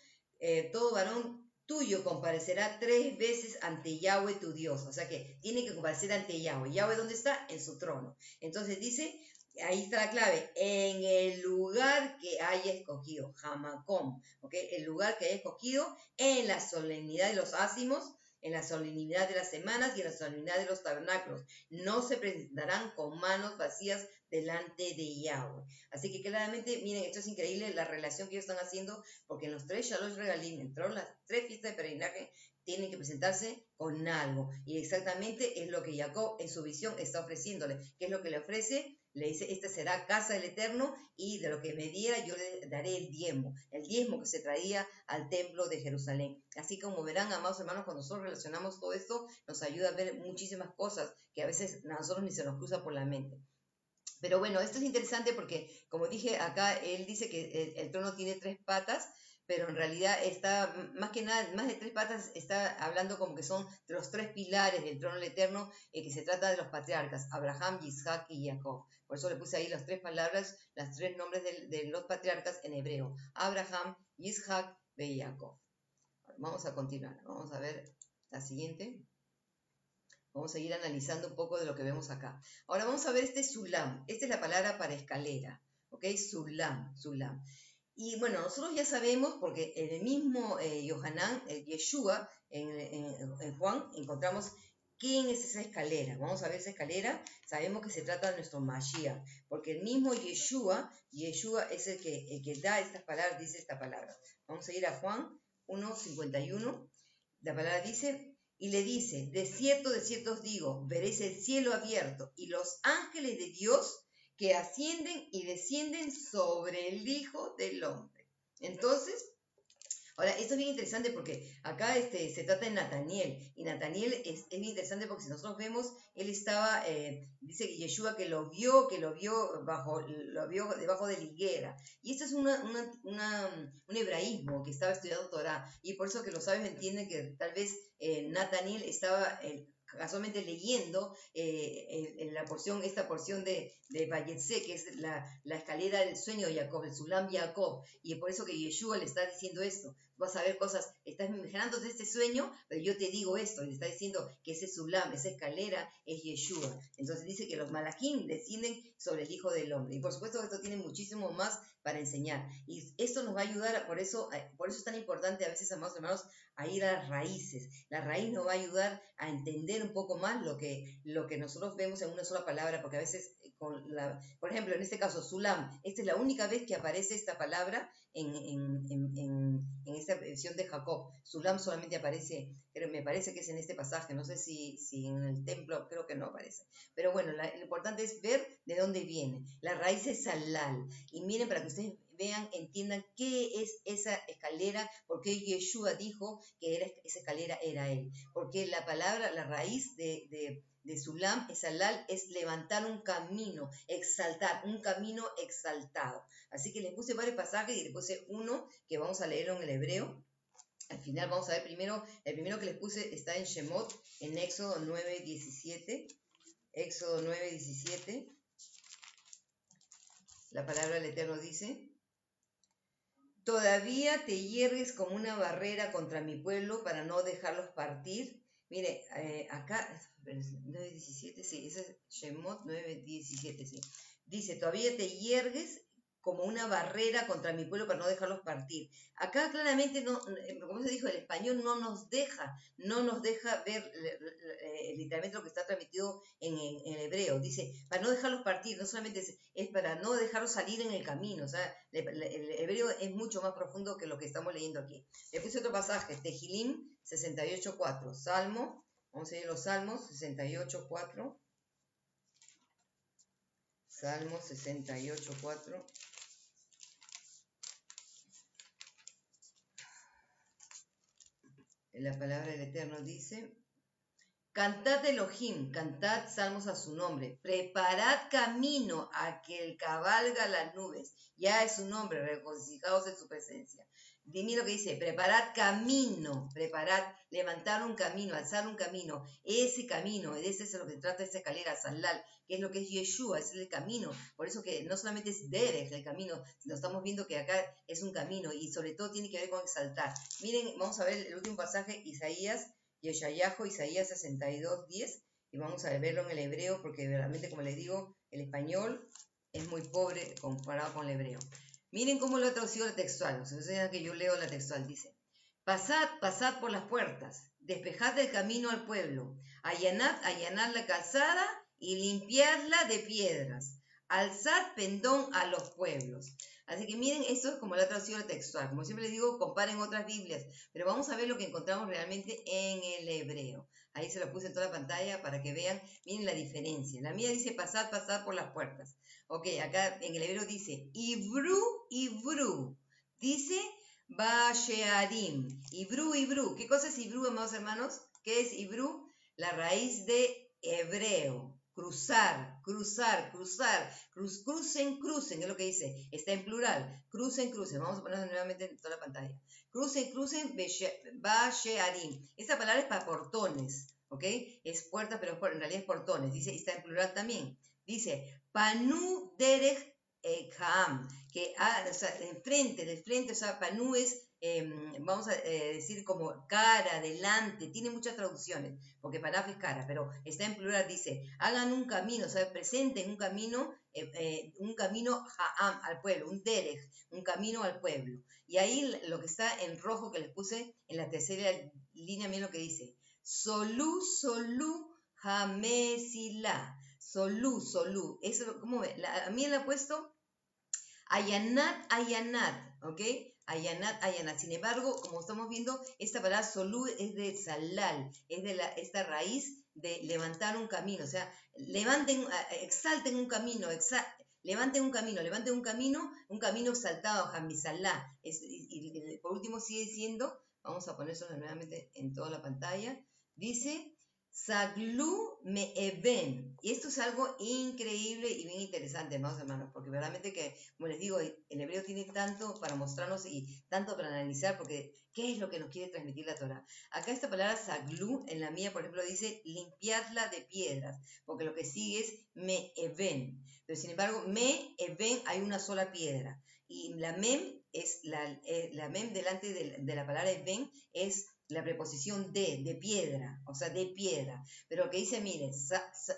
tuyo comparecerá 3 veces ante Yahweh tu Dios, o sea que tiene que comparecer ante Yahweh. ¿Yahweh dónde está? En su trono. Entonces dice, ahí está la clave, en el lugar que haya escogido, Hamakom, ¿ok? El lugar que haya escogido en la solemnidad de los ácimos, en la solemnidad de las semanas y en la solemnidad de los tabernáculos. No se presentarán con manos vacías delante de Yahweh. Así que claramente, miren, esto es increíble la relación que ellos están haciendo, porque en los 3 Shalosh Regalim, en las 3 fiestas de peregrinaje, tienen que presentarse con algo. Y exactamente es lo que Jacob en su visión está ofreciéndole. ¿Qué es lo que le ofrece? Le dice, esta será casa del Eterno y de lo que me diera yo le daré el diezmo que se traía al templo de Jerusalén. Así como verán, amados hermanos, cuando nosotros relacionamos todo esto, nos ayuda a ver muchísimas cosas que a veces a nosotros ni se nos cruza por la mente. Pero bueno, esto es interesante porque, como dije acá, él dice que el trono tiene 3 patas, pero en realidad está, más que nada, más de 3 patas, está hablando como que son de los 3 pilares del trono del Eterno, que se trata de los patriarcas, Abraham, Isaac y Jacob. Por eso le puse ahí las 3 palabras, las 3 nombres de los patriarcas en hebreo, Abraham, Isaac y Jacob. Vamos a continuar, vamos a ver la siguiente. Vamos a seguir analizando un poco de lo que vemos acá. Ahora vamos a ver este sulam. Esta es la palabra para escalera. ¿Ok? Sulam. Y bueno, nosotros ya sabemos, porque en el mismo Yohanan, Yeshua, en Juan, encontramos quién es esa escalera. Vamos a ver esa escalera. Sabemos que se trata de nuestro Mashiach, porque el mismo Yeshua es el que da estas palabras, dice esta palabra. Vamos a ir a Juan 1:51. La palabra dice... Y le dice, de cierto os digo, veréis el cielo abierto y los ángeles de Dios que ascienden y descienden sobre el Hijo del Hombre. Entonces, ahora, esto es bien interesante porque acá se trata de Nataniel, y Nataniel es bien interesante porque si nosotros vemos, él estaba, dice que Yeshua que lo vio debajo de la higuera, y esto es un hebraísmo que estaba estudiando Torah, y por eso que los sabios entienden que tal vez Nataniel estaba casualmente leyendo esta porción de Vayetse, que es la escalera del sueño de Jacob, el Sulam Jacob, y es por eso que Yeshua le está diciendo esto. Vas a ver cosas, estás imaginándote este sueño, pero yo te digo esto, y le está diciendo que ese Sulam, esa escalera, es Yeshua. Entonces dice que los malajín descienden sobre el Hijo del Hombre, y por supuesto esto tiene muchísimo más para enseñar, y esto nos va a ayudar, por eso es tan importante a veces, amados hermanos, a ir a las raíces. La raíz nos va a ayudar a entender un poco más lo que nosotros vemos en una sola palabra, porque a veces, por ejemplo, en este caso, Sulam, esta es la única vez que aparece esta palabra en esta versión de Jacob. Sulam solamente aparece, me parece que es en este pasaje, no sé si en el templo, creo que no aparece. Pero bueno, lo importante es ver de dónde viene. La raíz es Salal. Y miren, para que ustedes vean, entiendan qué es esa escalera, porque Yeshua dijo que esa escalera era él. Porque la palabra, la raíz de Sulam, Salal, es levantar un camino, exaltar, un camino exaltado. Así que les puse varios pasajes y les puse uno que vamos a leerlo en el hebreo. Al final vamos a ver primero, el primero que les puse está en Shemot, en Éxodo 9:17. Éxodo 9:17. La palabra del Eterno dice: todavía te hiergues como una barrera contra mi pueblo para no dejarlos partir. Mire, acá, 9:17, sí, ese es Shemot 9:17, sí. Dice, todavía te hiergues como una barrera contra mi pueblo para no dejarlos partir. Acá claramente, no, como se dijo, el español no nos deja ver literalmente lo que está transmitido en el hebreo. Dice, para no dejarlos partir, no solamente es para no dejarlos salir en el camino. O sea, el hebreo es mucho más profundo que lo que estamos leyendo aquí. Le puse otro pasaje, Tehilim 68.4, Salmo, vamos a ir a los Salmos 68.4. Salmo 68.4. La palabra del Eterno dice, cantad Elohim, cantad salmos a su nombre, preparad camino a que el cabalga las nubes, ya es su nombre, regocijaos en su presencia. Dime lo que dice, preparad camino, preparad, levantar un camino, alzar un camino, ese camino, de ese es lo que trata esta escalera, Salal, que es lo que es Yeshua, es el camino, por eso que no solamente es Derech el camino, sino estamos viendo que acá es un camino, y sobre todo tiene que ver con exaltar. Miren, vamos a ver el último pasaje, Isaías 62.10, y vamos a verlo en el hebreo, porque realmente, como les digo, el español es muy pobre comparado con el hebreo. Miren cómo lo he traducido la textual, o sea que yo leo la textual, dice, pasad, pasad por las puertas, despejad el camino al pueblo, allanad, allanad la calzada y limpiadla de piedras, alzad pendón a los pueblos. Así que miren, esto es como la traducción textual. Como siempre les digo, comparen otras Biblias, pero vamos a ver lo que encontramos realmente en el hebreo. Ahí se lo puse en toda la pantalla para que vean, miren la diferencia. La mía dice pasad, pasad por las puertas. Ok, acá en el hebreo dice Ibru, Ibru. Dice Bashearim. Ibru, Ibru. ¿Qué cosa es Ibru, amados hermanos? ¿Qué es Ibru? La raíz de hebreo. Cruzar, cruzar, cruzar, crucen, crucen, es lo que dice, está en plural, crucen, crucen, vamos a ponerlo nuevamente en toda la pantalla, crucen, crucen, Bashearim, esta palabra es para portones, ¿ok? Es puerta, pero en realidad es portones, dice, está en plural también, dice, Panu Derech Kaam, que o sea, de frente, o sea, Panu es, vamos a decir como cara, delante, tiene muchas traducciones, porque Paraf es cara, pero está en plural, dice, hagan un camino, o sea, presenten un camino Haam al pueblo, un Derech, un camino al pueblo. Y ahí lo que está en rojo que les puse en la tercera línea, miren lo que dice, Solú, Solú, Hamesila. Solú, solú. Eso, ¿cómo ve? A mí le ha puesto ayanat, ayanat, ¿ok? Ayanat, ayanat. Sin embargo, como estamos viendo, esta palabra solú es de salal, es de esta raíz de levantar un camino. O sea, levanten, exalten un camino, levanten un camino exaltado, jamisalá. Y por último sigue diciendo, vamos a ponerlo nuevamente en toda la pantalla, dice... Saglu me even. Y esto es algo increíble y bien interesante, hermanos, porque verdaderamente que, como les digo, el hebreo tiene tanto para mostrarnos y tanto para analizar, porque ¿qué es lo que nos quiere transmitir la Torah? Acá esta palabra saglu, en la mía, por ejemplo, dice limpiadla de piedras, porque lo que sigue es me even. Pero sin embargo, me even hay una sola piedra. Y la mem es la mem delante de la palabra even es la preposición de piedra, o sea, de piedra. Pero lo que dice, mire,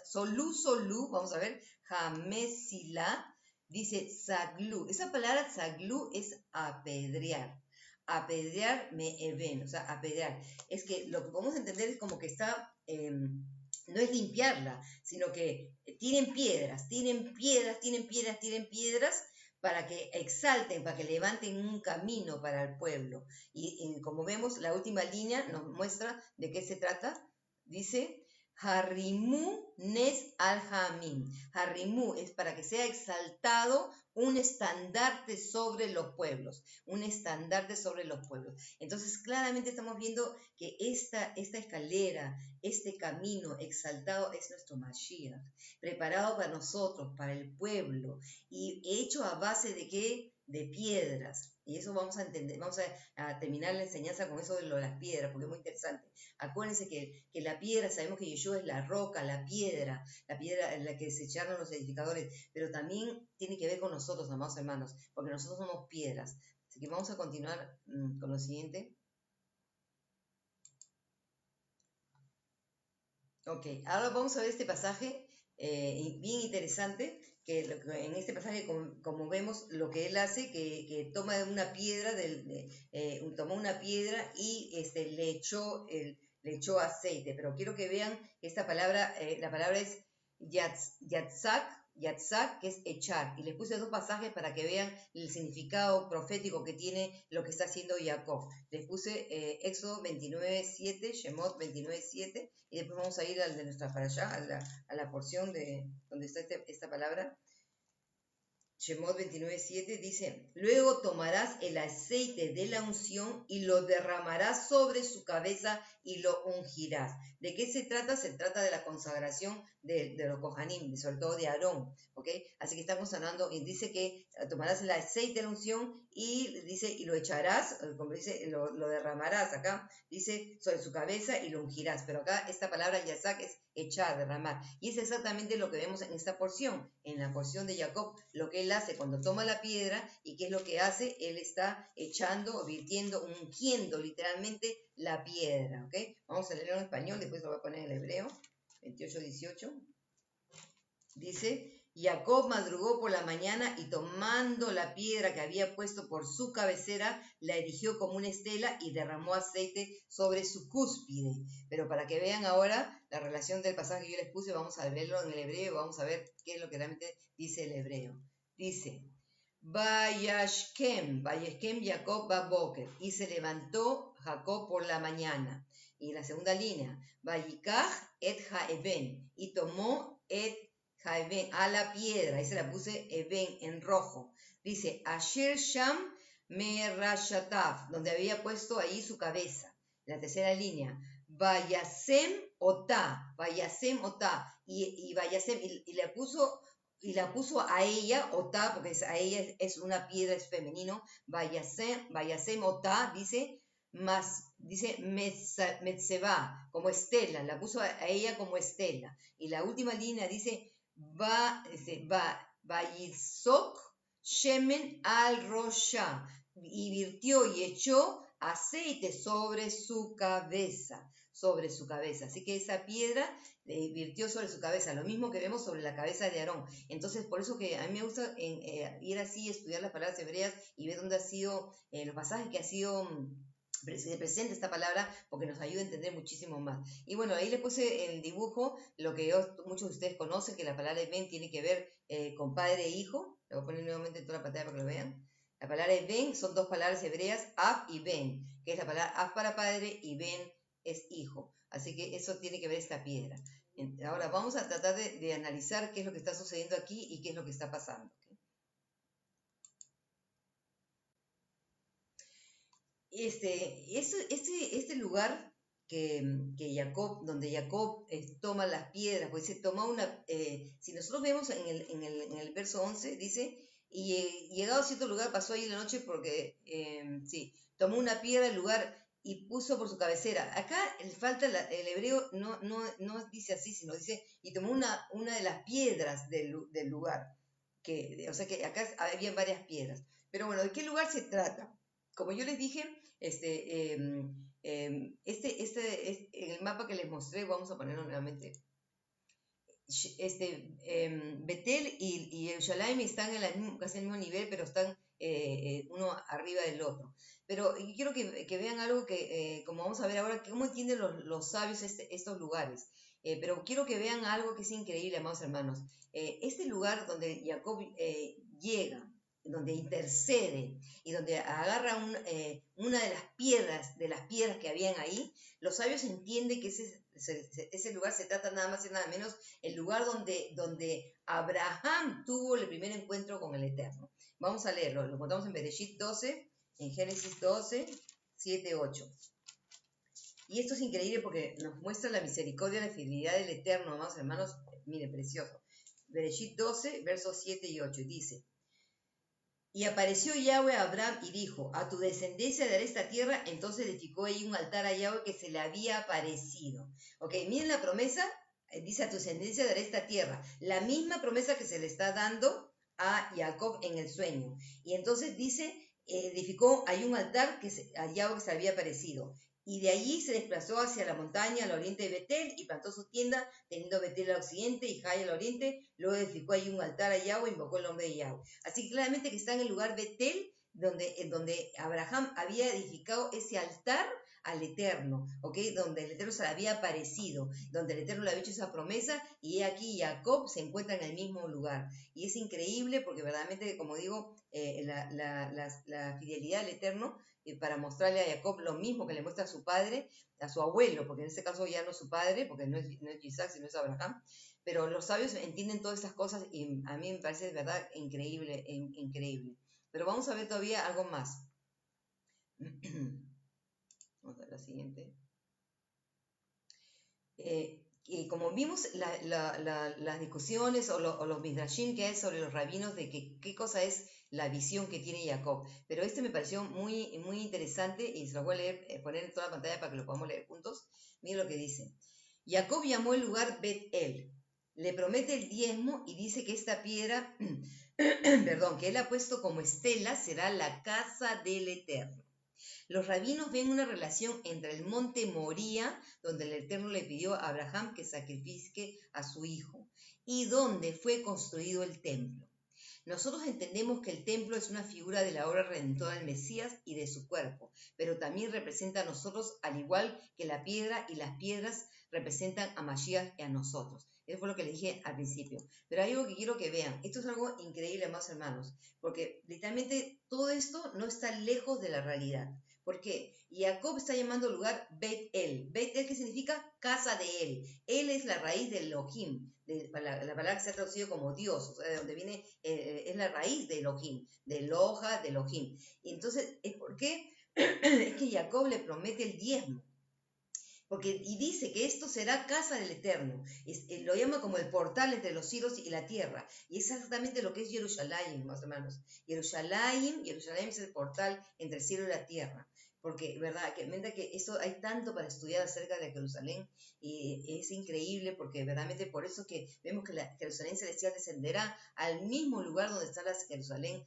solú, solú, vamos a ver, jamesila, dice saglu. Esa palabra saglu es apedrear. Apedrear me even, o sea, apedrear. Es que lo que podemos entender es como que está... no es limpiarla, sino que tienen piedras, para que exalten, para que levanten un camino para el pueblo. Y como vemos, la última línea nos muestra de qué se trata. Dice, Harimu Nes al-Hamim. Harimu es para que sea exaltado un estandarte sobre los pueblos. Un estandarte sobre los pueblos. Entonces, claramente estamos viendo que esta escalera, este camino exaltado es nuestro Mashiach, preparado para nosotros, para el pueblo, y hecho a base de ¿qué? De piedras. Y eso vamos a entender, vamos a terminar la enseñanza con eso de lo de las piedras, porque es muy interesante. Acuérdense que la piedra, sabemos que Yeshua es la roca, la piedra en la que se echaron los edificadores, pero también tiene que ver con nosotros, amados hermanos, porque nosotros somos piedras. Así que vamos a continuar con lo siguiente. Ok, ahora vamos a ver este pasaje bien interesante, que en este pasaje, como vemos, lo que él hace, que toma una piedra, tomó una piedra y le echó aceite. Pero quiero que vean esta palabra, la palabra es yatzak, que es echar. Y les puse dos pasajes para que vean el significado profético que tiene lo que está haciendo Jacob. Les puse Éxodo 29:7, Shemot 29:7, y después vamos a ir al de nuestra para allá, a la porción de donde está esta palabra. Shemot 29:7 dice, luego tomarás el aceite de la unción y lo derramarás sobre su cabeza y lo ungirás. ¿De qué se trata? Se trata de la consagración de los Kohanim, sobre todo de Aarón, ¿ok? Así que estamos hablando, y dice que tomarás el aceite de la unción y dice, y lo echarás, como dice, lo derramarás acá, dice, sobre su cabeza y lo ungirás. Pero acá esta palabra yazak es echar, derramar. Y es exactamente lo que vemos en esta porción, en la porción de Jacob, lo que él hace cuando toma la piedra. ¿Y qué es lo que hace? Él está echando, virtiendo, ungiendo literalmente la piedra, ¿ok? Vamos a leerlo en español, después lo voy a poner en hebreo, 28:18. Dice, Jacob madrugó por la mañana y tomando la piedra que había puesto por su cabecera, la erigió como una estela y derramó aceite sobre su cúspide. Pero para que vean ahora la relación del pasaje que yo les puse, vamos a verlo en el hebreo y vamos a ver qué es lo que realmente dice el hebreo. Dice, Vayashkem Jacob baboker, y se levantó Jacob por la mañana. Y la segunda línea, Vayikach et haeben, y tomó et haeben, a la piedra, ahí se la puse eben en rojo. Dice, Asher Sham Merashatav, donde había puesto ahí su cabeza. La tercera línea, Vayasem Otá, y Vayasem, y le puso... Y la puso a ella, Otá, porque a ella es una piedra, es femenino, Vayasem Otá, dice Metzeba, como estela, la puso a ella como estela. Y la última línea dice, Vayizok Shemen al Rosha, y virtió y echó aceite sobre su cabeza. Así que esa piedra virtió sobre su cabeza, lo mismo que vemos sobre la cabeza de Aarón. Entonces, por eso que a mí me gusta ir así, estudiar las palabras hebreas y ver dónde ha sido, los pasajes que ha sido presente esta palabra, porque nos ayuda a entender muchísimo más. Y bueno, ahí les puse en el dibujo lo que muchos de ustedes conocen, que la palabra ben tiene que ver con padre e hijo. Lo voy a poner nuevamente en toda la pantalla para que lo vean. La palabra ben son dos palabras hebreas, ab y ben, que es la palabra ab para padre y ben es hijo. Así que eso tiene que ver esta piedra. Ahora vamos a tratar de analizar qué es lo que está sucediendo aquí y qué es lo que está pasando. Este lugar donde Jacob toma las piedras, pues se toma una, si nosotros vemos en el verso 11, dice, y llegado a cierto lugar pasó ahí la noche porque, tomó una piedra del lugar y puso por su cabecera. Acá falta el hebreo, no dice así, sino dice, y tomó una de las piedras del lugar, o sea que acá había varias piedras. Pero bueno, ¿de qué lugar se trata? Como yo les dije, en el mapa que les mostré, vamos a ponerlo nuevamente. Betel y Jerusalén están casi en el mismo nivel, pero están uno arriba del otro. Pero quiero que vean algo que, como vamos a ver ahora, cómo entienden los sabios estos lugares. Pero quiero que vean algo que es increíble, amados hermanos. Este lugar donde Jacob llega, donde intercede y donde agarra una de las piedras que habían ahí, los sabios entienden que ese lugar se trata nada más y nada menos el lugar donde Abraham tuvo el primer encuentro con el Eterno. Vamos a leerlo, lo encontramos en Bereshit 12, en Génesis 12, 7, 8. Y esto es increíble porque nos muestra la misericordia y la fidelidad del Eterno, amados hermanos. Mire, precioso. Bereshit 12, versos 7 y 8, dice: Y apareció Yahweh a Abraham y dijo, a tu descendencia daré esta tierra. Entonces edificó ahí un altar a Yahweh que se le había aparecido. Ok, miren la promesa, dice, a tu descendencia daré esta tierra. La misma promesa que se le está dando a Jacob en el sueño. Y entonces dice, edificó ahí un altar a Yahweh que se le había aparecido. y de allí se desplazó hacia la montaña al oriente de Betel y plantó su tienda, teniendo Betel al occidente y Jai al oriente. Luego edificó allí un altar a Yahweh e invocó el nombre de Yahweh. Así que claramente que está en el lugar Betel, en donde Abraham había edificado ese altar al Eterno, ¿ok? Donde el Eterno se le había aparecido, donde el Eterno le había hecho esa promesa, y aquí Jacob se encuentra en el mismo lugar. Y es increíble porque verdaderamente, como digo, la fidelidad al Eterno, para mostrarle a Jacob lo mismo que le muestra a su padre, a su abuelo, porque en este caso ya no es su padre, porque no es Isaac, sino es Abraham, pero los sabios entienden todas estas cosas y a mí me parece de verdad increíble, increíble. Pero vamos a ver todavía algo más. Vamos a ver la siguiente. Y como vimos las discusiones o los midrashim que hay sobre los rabinos de qué cosa es la visión que tiene Jacob. Pero este me pareció muy, muy interesante y se lo voy a leer, poner en toda la pantalla para que lo podamos leer juntos. Miren lo que dice. Jacob llamó el lugar Bet-El. Le promete el diezmo y dice que esta piedra, perdón, que él ha puesto como estela será la casa del Eterno. Los rabinos ven una relación entre el monte Moría, donde el Eterno le pidió a Abraham que sacrifique a su hijo, y donde fue construido el templo. Nosotros entendemos que el templo es una figura de la obra redentora del Mesías y de su cuerpo, pero también representa a nosotros, al igual que la piedra y las piedras representan a Mashiach y a nosotros. Eso fue lo que le dije al principio. Pero hay algo que quiero que vean. Esto es algo increíble, amados hermanos, porque literalmente todo esto no está lejos de la realidad. ¿Por qué? Jacob está llamando al lugar Bet-El. Bet-El, ¿qué significa? Casa de él. Él es la raíz del Elohim. La palabra que se ha traducido como Dios, o sea, de donde viene, es la raíz de Elohim, de Eloha, de Elohim. Y entonces, ¿por qué? Es que Jacob le promete el diezmo. Y dice que esto será casa del Eterno. Lo llama como el portal entre los cielos y la tierra. Y es exactamente lo que es Jerusalén, más hermanos. Jerusalén es el portal entre el cielo y la tierra. Porque, verdad, que esto hay tanto para estudiar acerca de Jerusalén, y es increíble porque verdaderamente por eso que vemos que la Jerusalén celestial descenderá al mismo lugar donde está la Jerusalén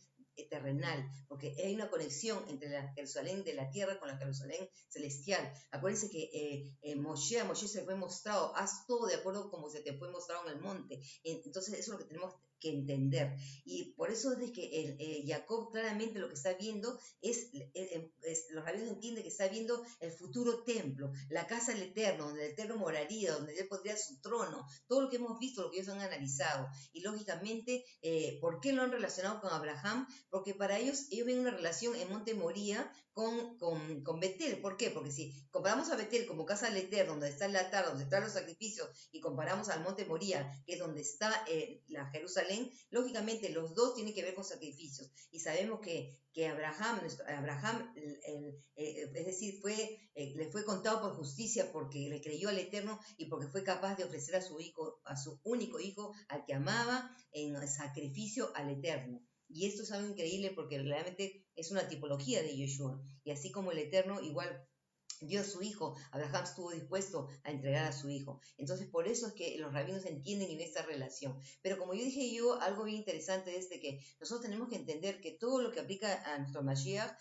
terrenal, porque hay una conexión entre la Jerusalén de la tierra con la Jerusalén celestial. Acuérdense que Moshe se fue mostrado, haz todo de acuerdo como se te fue mostrado en el monte. Entonces eso es lo que tenemos que entender. Y por eso es que Jacob claramente lo que está viendo los rabinos entienden que está viendo el futuro templo, la casa del Eterno, donde el Eterno moraría, donde él pondría su trono, todo lo que hemos visto, lo que ellos han analizado. Y lógicamente, ¿por qué lo han relacionado con Abraham? Porque para ellos ven una relación en Monte Moría con Betel. ¿Por qué? Porque si comparamos a Betel como casa del Eterno, donde está el altar, donde están los sacrificios, y comparamos al Monte Moría, que es donde está la Jerusalén, lógicamente los dos tienen que ver con sacrificios. Y sabemos que Abraham es decir, le fue contado por justicia porque le creyó al Eterno y porque fue capaz de ofrecer a su hijo, a su único hijo, al que amaba, en sacrificio al Eterno. Y esto es algo increíble porque realmente es una tipología de Yeshua. Y así como el Eterno igual dio a su hijo, Abraham estuvo dispuesto a entregar a su hijo. Entonces, por eso es que los rabinos entienden en esta relación. Pero como yo dije algo bien interesante es de que nosotros tenemos que entender que todo lo que aplica a nuestro Mashiach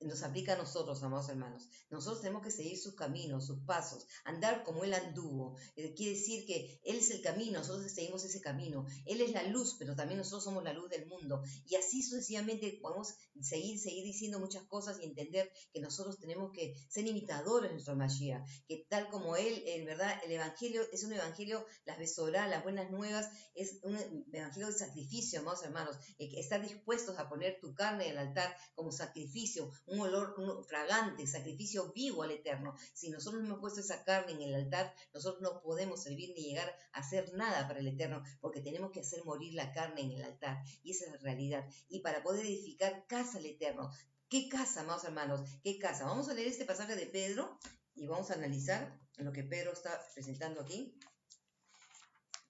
nos aplica a nosotros, amados hermanos. Nosotros tenemos que seguir sus caminos, sus pasos, andar como Él anduvo. Quiere decir que Él es el camino, nosotros seguimos ese camino. Él es la luz, pero también nosotros somos la luz del mundo. Y así sucesivamente podemos seguir diciendo muchas cosas y entender que nosotros tenemos que ser imitadores de nuestro Mashiach. Que tal como Él, en verdad, el Evangelio es un Evangelio, las Besorá, las buenas nuevas, es un Evangelio de sacrificio, amados hermanos. Estar dispuestos a poner tu carne en el altar como sacrificio, un olor fragante, sacrificio vivo al Eterno. Si nosotros no hemos puesto esa carne en el altar, nosotros no podemos servir ni llegar a hacer nada para el Eterno, porque tenemos que hacer morir la carne en el altar. Y esa es la realidad. Y para poder edificar casa al Eterno. ¿Qué casa, amados hermanos? ¿Qué casa? Vamos a leer este pasaje de Pedro y vamos a analizar lo que Pedro está presentando aquí.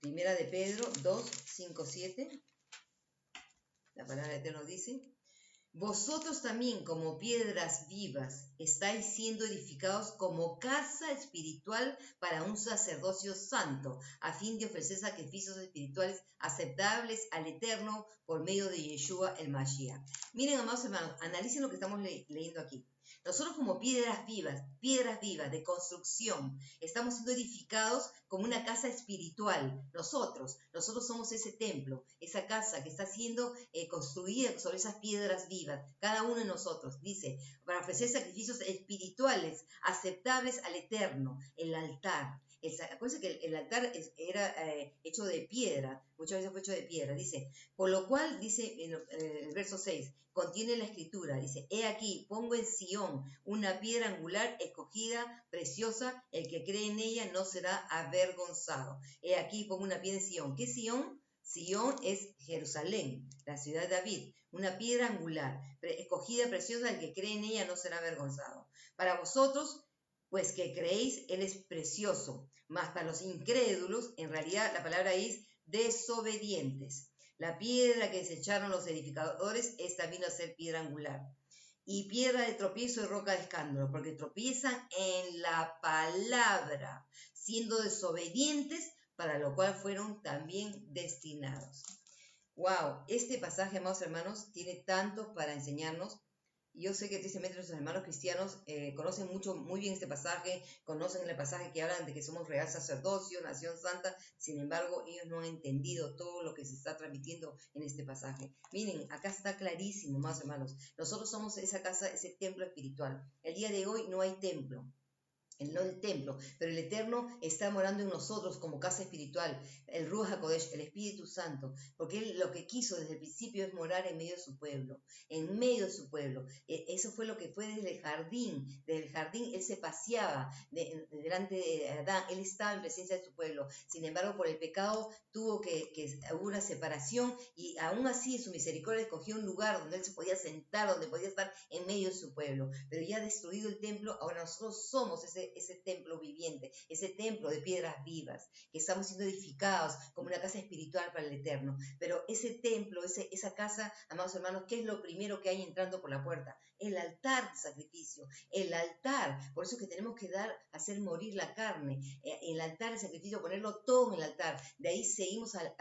Primera de Pedro 2, 5, 7. La palabra del Eterno dice: vosotros también, como piedras vivas, estáis siendo edificados como casa espiritual para un sacerdocio santo, a fin de ofrecer sacrificios espirituales aceptables al Eterno por medio de Yeshua el Mashiach. Miren, amados hermanos, analicen lo que estamos leyendo aquí. Nosotros como piedras vivas de construcción, estamos siendo edificados como una casa espiritual. Nosotros somos ese templo, esa casa que está siendo construida sobre esas piedras vivas, cada uno de nosotros, dice, para ofrecer sacrificios espirituales aceptables al Eterno, el altar. Acuérdense que el altar era hecho de piedra, muchas veces fue hecho de piedra, dice, por lo cual, dice en el verso 6, contiene la escritura, dice, he aquí, pongo en Sión una piedra angular escogida, preciosa, el que cree en ella no será avergonzado. He aquí, pongo una piedra en Sión. ¿Qué Sión? Sión es Jerusalén, la ciudad de David, una piedra angular, escogida, preciosa, el que cree en ella no será avergonzado. Para vosotros, pues que creéis, Él es precioso, mas para los incrédulos, en realidad la palabra es desobedientes. La piedra que desecharon los edificadores, esta vino a ser piedra angular. Y piedra de tropiezo y roca de escándalo, porque tropiezan en la palabra, siendo desobedientes, para lo cual fueron también destinados. Wow, este pasaje, amados hermanos, tiene tanto para enseñarnos. Yo sé que tristemente nuestros hermanos cristianos conocen muy bien este pasaje, conocen el pasaje que hablan de que somos real sacerdocio, nación santa, sin embargo ellos no han entendido todo lo que se está transmitiendo en este pasaje. Miren, acá está clarísimo, más hermanos, nosotros somos esa casa, ese templo espiritual. El día de hoy no hay templo. No el templo, pero el Eterno está morando en nosotros como casa espiritual, el Ruach HaKodesh, el Espíritu Santo, porque Él lo que quiso desde el principio es morar en medio de su pueblo, en medio de su pueblo. Eso fue lo que fue desde el jardín Él se paseaba delante de Adán, Él estaba en presencia de su pueblo. Sin embargo, por el pecado hubo una separación y aún así en su misericordia escogió un lugar donde Él se podía sentar, donde podía estar en medio de su pueblo. Pero ya destruido el templo, ahora nosotros somos ese templo viviente, ese templo de piedras vivas, que estamos siendo edificados como una casa espiritual para el Eterno. Pero ese templo, esa casa, amados hermanos, ¿qué es lo primero que hay entrando por la puerta? El altar de sacrificio, el altar. Por eso es que tenemos que hacer morir la carne, el altar de sacrificio, ponerlo todo en el altar. De ahí seguimos al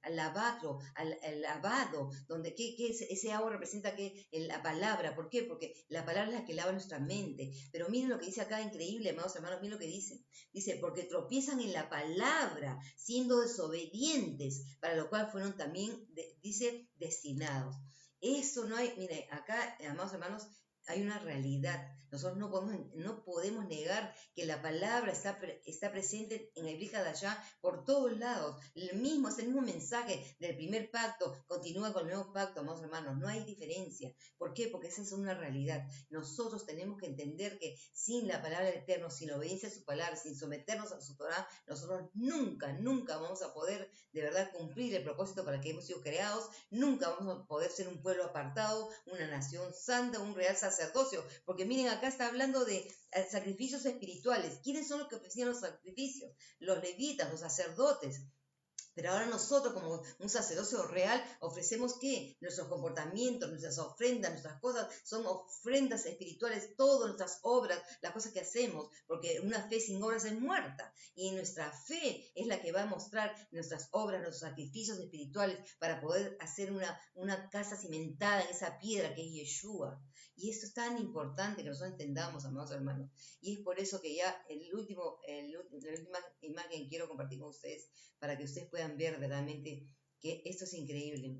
lavado, al lavado, donde ese agua representa la palabra. ¿Por qué? Porque la palabra es la que lava nuestra mente. Pero miren lo que dice acá, increíble, amados hermanos, miren lo que dice. Dice, porque tropiezan en la palabra, siendo desobedientes, para lo cual fueron también, dice, destinados. Eso no hay, mire, acá, amados hermanos, hay una realidad. Nosotros no podemos negar que la palabra está presente en el Brit Hadashah por todos lados. Ese mismo mensaje del primer pacto continúa con el nuevo pacto, amados hermanos. No hay diferencia. ¿Por qué? Porque esa es una realidad. Nosotros tenemos que entender que sin la palabra del Eterno, sin obediencia a su palabra, sin someternos a su Torah, nosotros nunca vamos a poder de verdad cumplir el propósito para el que hemos sido creados. Nunca vamos a poder ser un pueblo apartado, una nación santa, un real sacerdocio, porque miren, acá está hablando de sacrificios espirituales. ¿Quiénes son los que ofrecían los sacrificios? Los levitas, los sacerdotes. Pero ahora nosotros, como un sacerdocio real, ofrecemos ¿qué? Nuestros comportamientos, nuestras ofrendas, nuestras cosas, son ofrendas espirituales, todas nuestras obras, las cosas que hacemos, porque una fe sin obras es muerta. Y nuestra fe es la que va a mostrar nuestras obras, nuestros sacrificios espirituales, para poder hacer una casa cimentada en esa piedra que es Yeshua. Y esto es tan importante que nosotros entendamos, amados hermanos. Y es por eso que ya la última imagen que quiero compartir con ustedes, para que ustedes puedan ver verdaderamente que esto es increíble.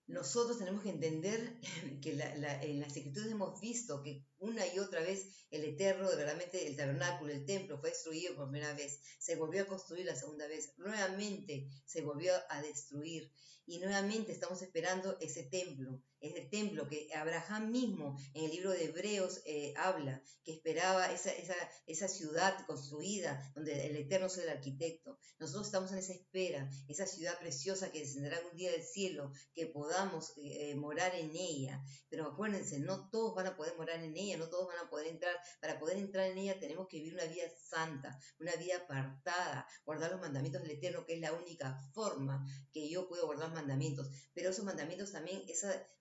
Nosotros tenemos que entender que en las Escrituras hemos visto que una y otra vez el Eterno, verdaderamente el tabernáculo, el templo fue destruido por primera vez, se volvió a construir la segunda vez, nuevamente se volvió a destruir y nuevamente estamos esperando ese templo. Es el templo que Abraham mismo en el libro de Hebreos habla, que esperaba esa ciudad construida donde el Eterno es el arquitecto. Nosotros estamos en esa espera, esa ciudad preciosa que descenderá un día del cielo, que podamos morar en ella. Pero acuérdense, no todos van a poder morar en ella, ella, no todos van a poder entrar. Para poder entrar en ella tenemos que vivir una vida santa, una vida apartada, guardar los mandamientos del Eterno, que es la única forma que yo puedo guardar mandamientos. Pero esos mandamientos también,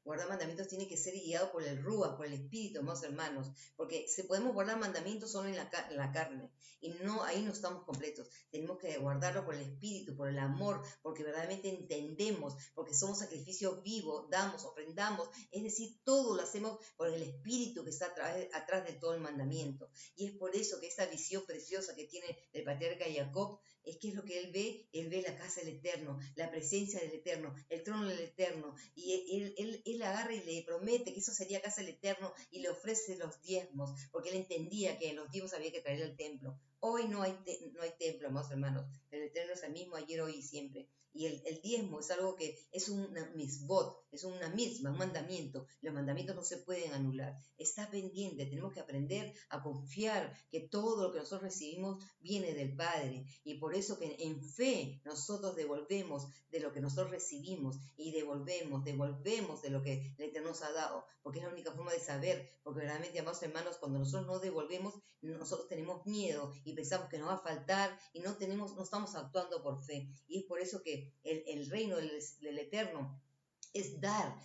guardar mandamientos tiene que ser guiado por el Ruach, por el Espíritu, amados hermanos, porque si podemos guardar mandamientos solo en la carne, y no, ahí no estamos completos. Tenemos que guardarlo por el Espíritu, por el amor, porque verdaderamente entendemos, porque somos sacrificio vivo, damos, ofrendamos, es decir, todo lo hacemos por el Espíritu que está atrás de todo el mandamiento. Y es por eso que esta visión preciosa que tiene el patriarca Jacob, es que es lo que él ve la casa del Eterno, la presencia del Eterno, el trono del Eterno, y él agarra y le promete que eso sería casa del Eterno y le ofrece los diezmos, porque él entendía que los diezmos había que traer al templo. Hoy no hay templo, amados hermanos, el Eterno es el mismo ayer, hoy y siempre. Y el diezmo es algo que es una misbot, es una misma, un mandamiento. Los mandamientos no se pueden anular. Está pendiente, tenemos que aprender a confiar que todo lo que nosotros recibimos viene del Padre. Y por eso que en fe nosotros devolvemos de lo que nosotros recibimos y devolvemos de lo que el Eterno nos ha dado. Porque es la única forma de saber. Porque realmente, amados hermanos, cuando nosotros no devolvemos, nosotros tenemos miedo y pensamos que nos va a faltar y no estamos actuando por fe. Y es por eso que el reino del Eterno es dar,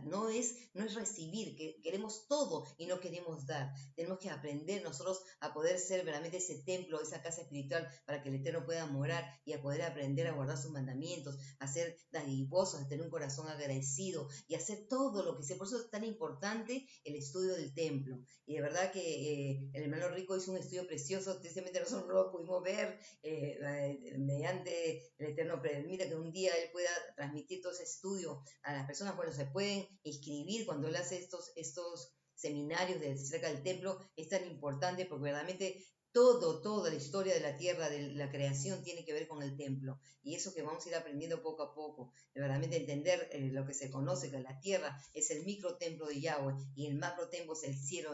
no es recibir, que queremos todo y no queremos dar. Tenemos que aprender nosotros a poder ser verdaderamente ese templo, esa casa espiritual para que el Eterno pueda morar y a poder aprender a guardar sus mandamientos, a ser dadivosos, a tener un corazón agradecido y hacer todo lo que sea. Por eso es tan importante el estudio del templo. Y de verdad que el hermano Rico hizo un estudio precioso, tristemente nosotros no lo pudimos ver, mediante el Eterno permita que un día él pueda transmitir todo ese estudio a las personas. Bueno, se pueden inscribir cuando él hace estos seminarios cerca del templo. Es tan importante porque verdaderamente toda la historia de la tierra, de la creación, tiene que ver con el templo. Y eso que vamos a ir aprendiendo poco a poco, de verdaderamente entender lo que se conoce, que la tierra es el micro templo de Yahweh y el macro templo es el cielo.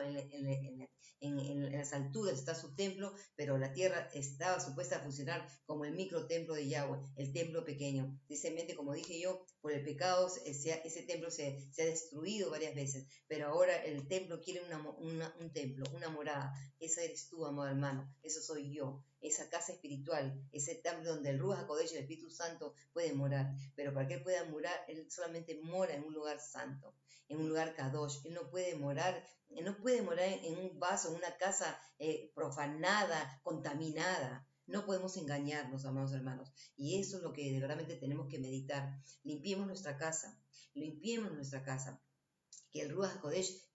En las alturas está su templo, pero la tierra estaba supuesta a funcionar como el micro templo de Yahweh, el templo pequeño. Tristemente, como dije yo, por el pecado ese templo se ha destruido varias veces, pero ahora el templo quiere un templo, una morada. Esa eres tú, amado hermano, eso soy yo, esa casa espiritual, ese templo donde el Ruach HaKodesh, el Espíritu Santo, puede morar. Pero para que él pueda morar, él solamente mora en un lugar santo, en un lugar Kadosh. Él no puede morar en un vaso, en una casa profanada, contaminada. No podemos engañarnos, amados hermanos. Y eso es lo que verdaderamente tenemos que meditar. Limpiemos nuestra casa. Que el Ruach HaKodesh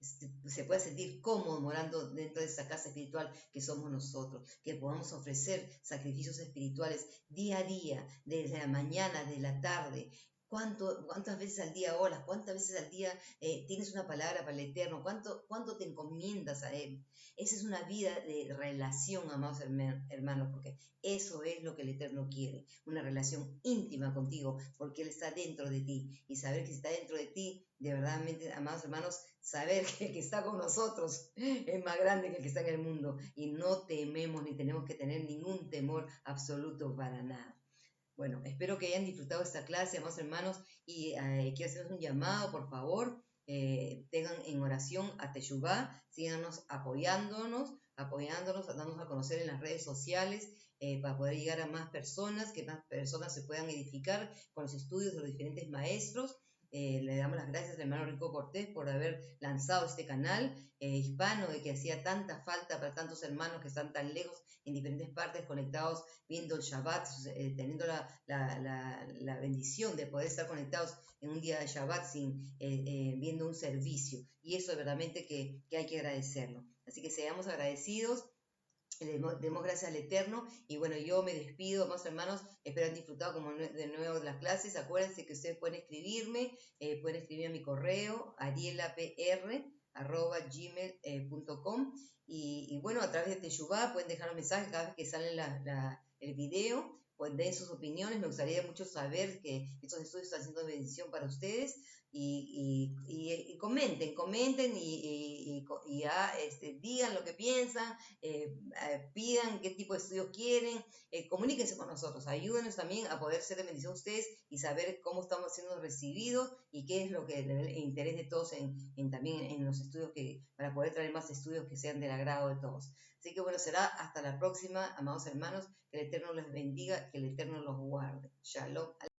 se pueda sentir cómodo morando dentro de esa casa espiritual que somos nosotros, que podamos ofrecer sacrificios espirituales día a día, desde la mañana, de la tarde. ¿Cuántas veces al día oras? ¿Cuántas veces al día tienes una palabra para el Eterno? ¿Cuánto te encomiendas a Él? Esa es una vida de relación, amados hermanos, porque eso es lo que el Eterno quiere, una relación íntima contigo, porque Él está dentro de ti. Y saber que está dentro de ti, de verdad, amados hermanos, saber que el que está con nosotros es más grande que el que está en el mundo. Y no tememos ni tenemos que tener ningún temor absoluto para nada. Bueno, espero que hayan disfrutado esta clase, amados hermanos, y quiero hacerles un llamado, por favor, tengan en oración a Teshuvá, síganos apoyándonos, dándonos a conocer en las redes sociales, para poder llegar a más personas, que más personas se puedan edificar con los estudios de los diferentes maestros. Le damos las gracias al hermano Rico Cortés por haber lanzado este canal hispano, de que hacía tanta falta para tantos hermanos que están tan lejos en diferentes partes, conectados, viendo el Shabbat, teniendo la bendición de poder estar conectados en un día de Shabbat viendo un servicio. Y eso es verdaderamente que hay que agradecerlo. Así que seamos agradecidos. Le demos gracias al Eterno. Y bueno, yo me despido, amados hermanos. Espero hayan disfrutado como de nuevo de las clases. Acuérdense que ustedes pueden escribirme a mi correo arielapr@gmail.com. Y bueno, a través de Teshuvá pueden dejar un mensaje cada vez que sale el video, pues den sus opiniones. Me gustaría mucho saber que estos estudios están siendo de bendición para ustedes y comenten y ya, digan lo que piensan, pidan qué tipo de estudios quieren, comuníquense con nosotros, ayúdenos también a poder ser de bendición a ustedes y saber cómo estamos siendo recibidos y qué es lo que el interés de todos también en los estudios, para poder traer más estudios que sean del agrado de todos. Así que bueno, será hasta la próxima, amados hermanos, que el Eterno les bendiga, que el Eterno los guarde. Shalom.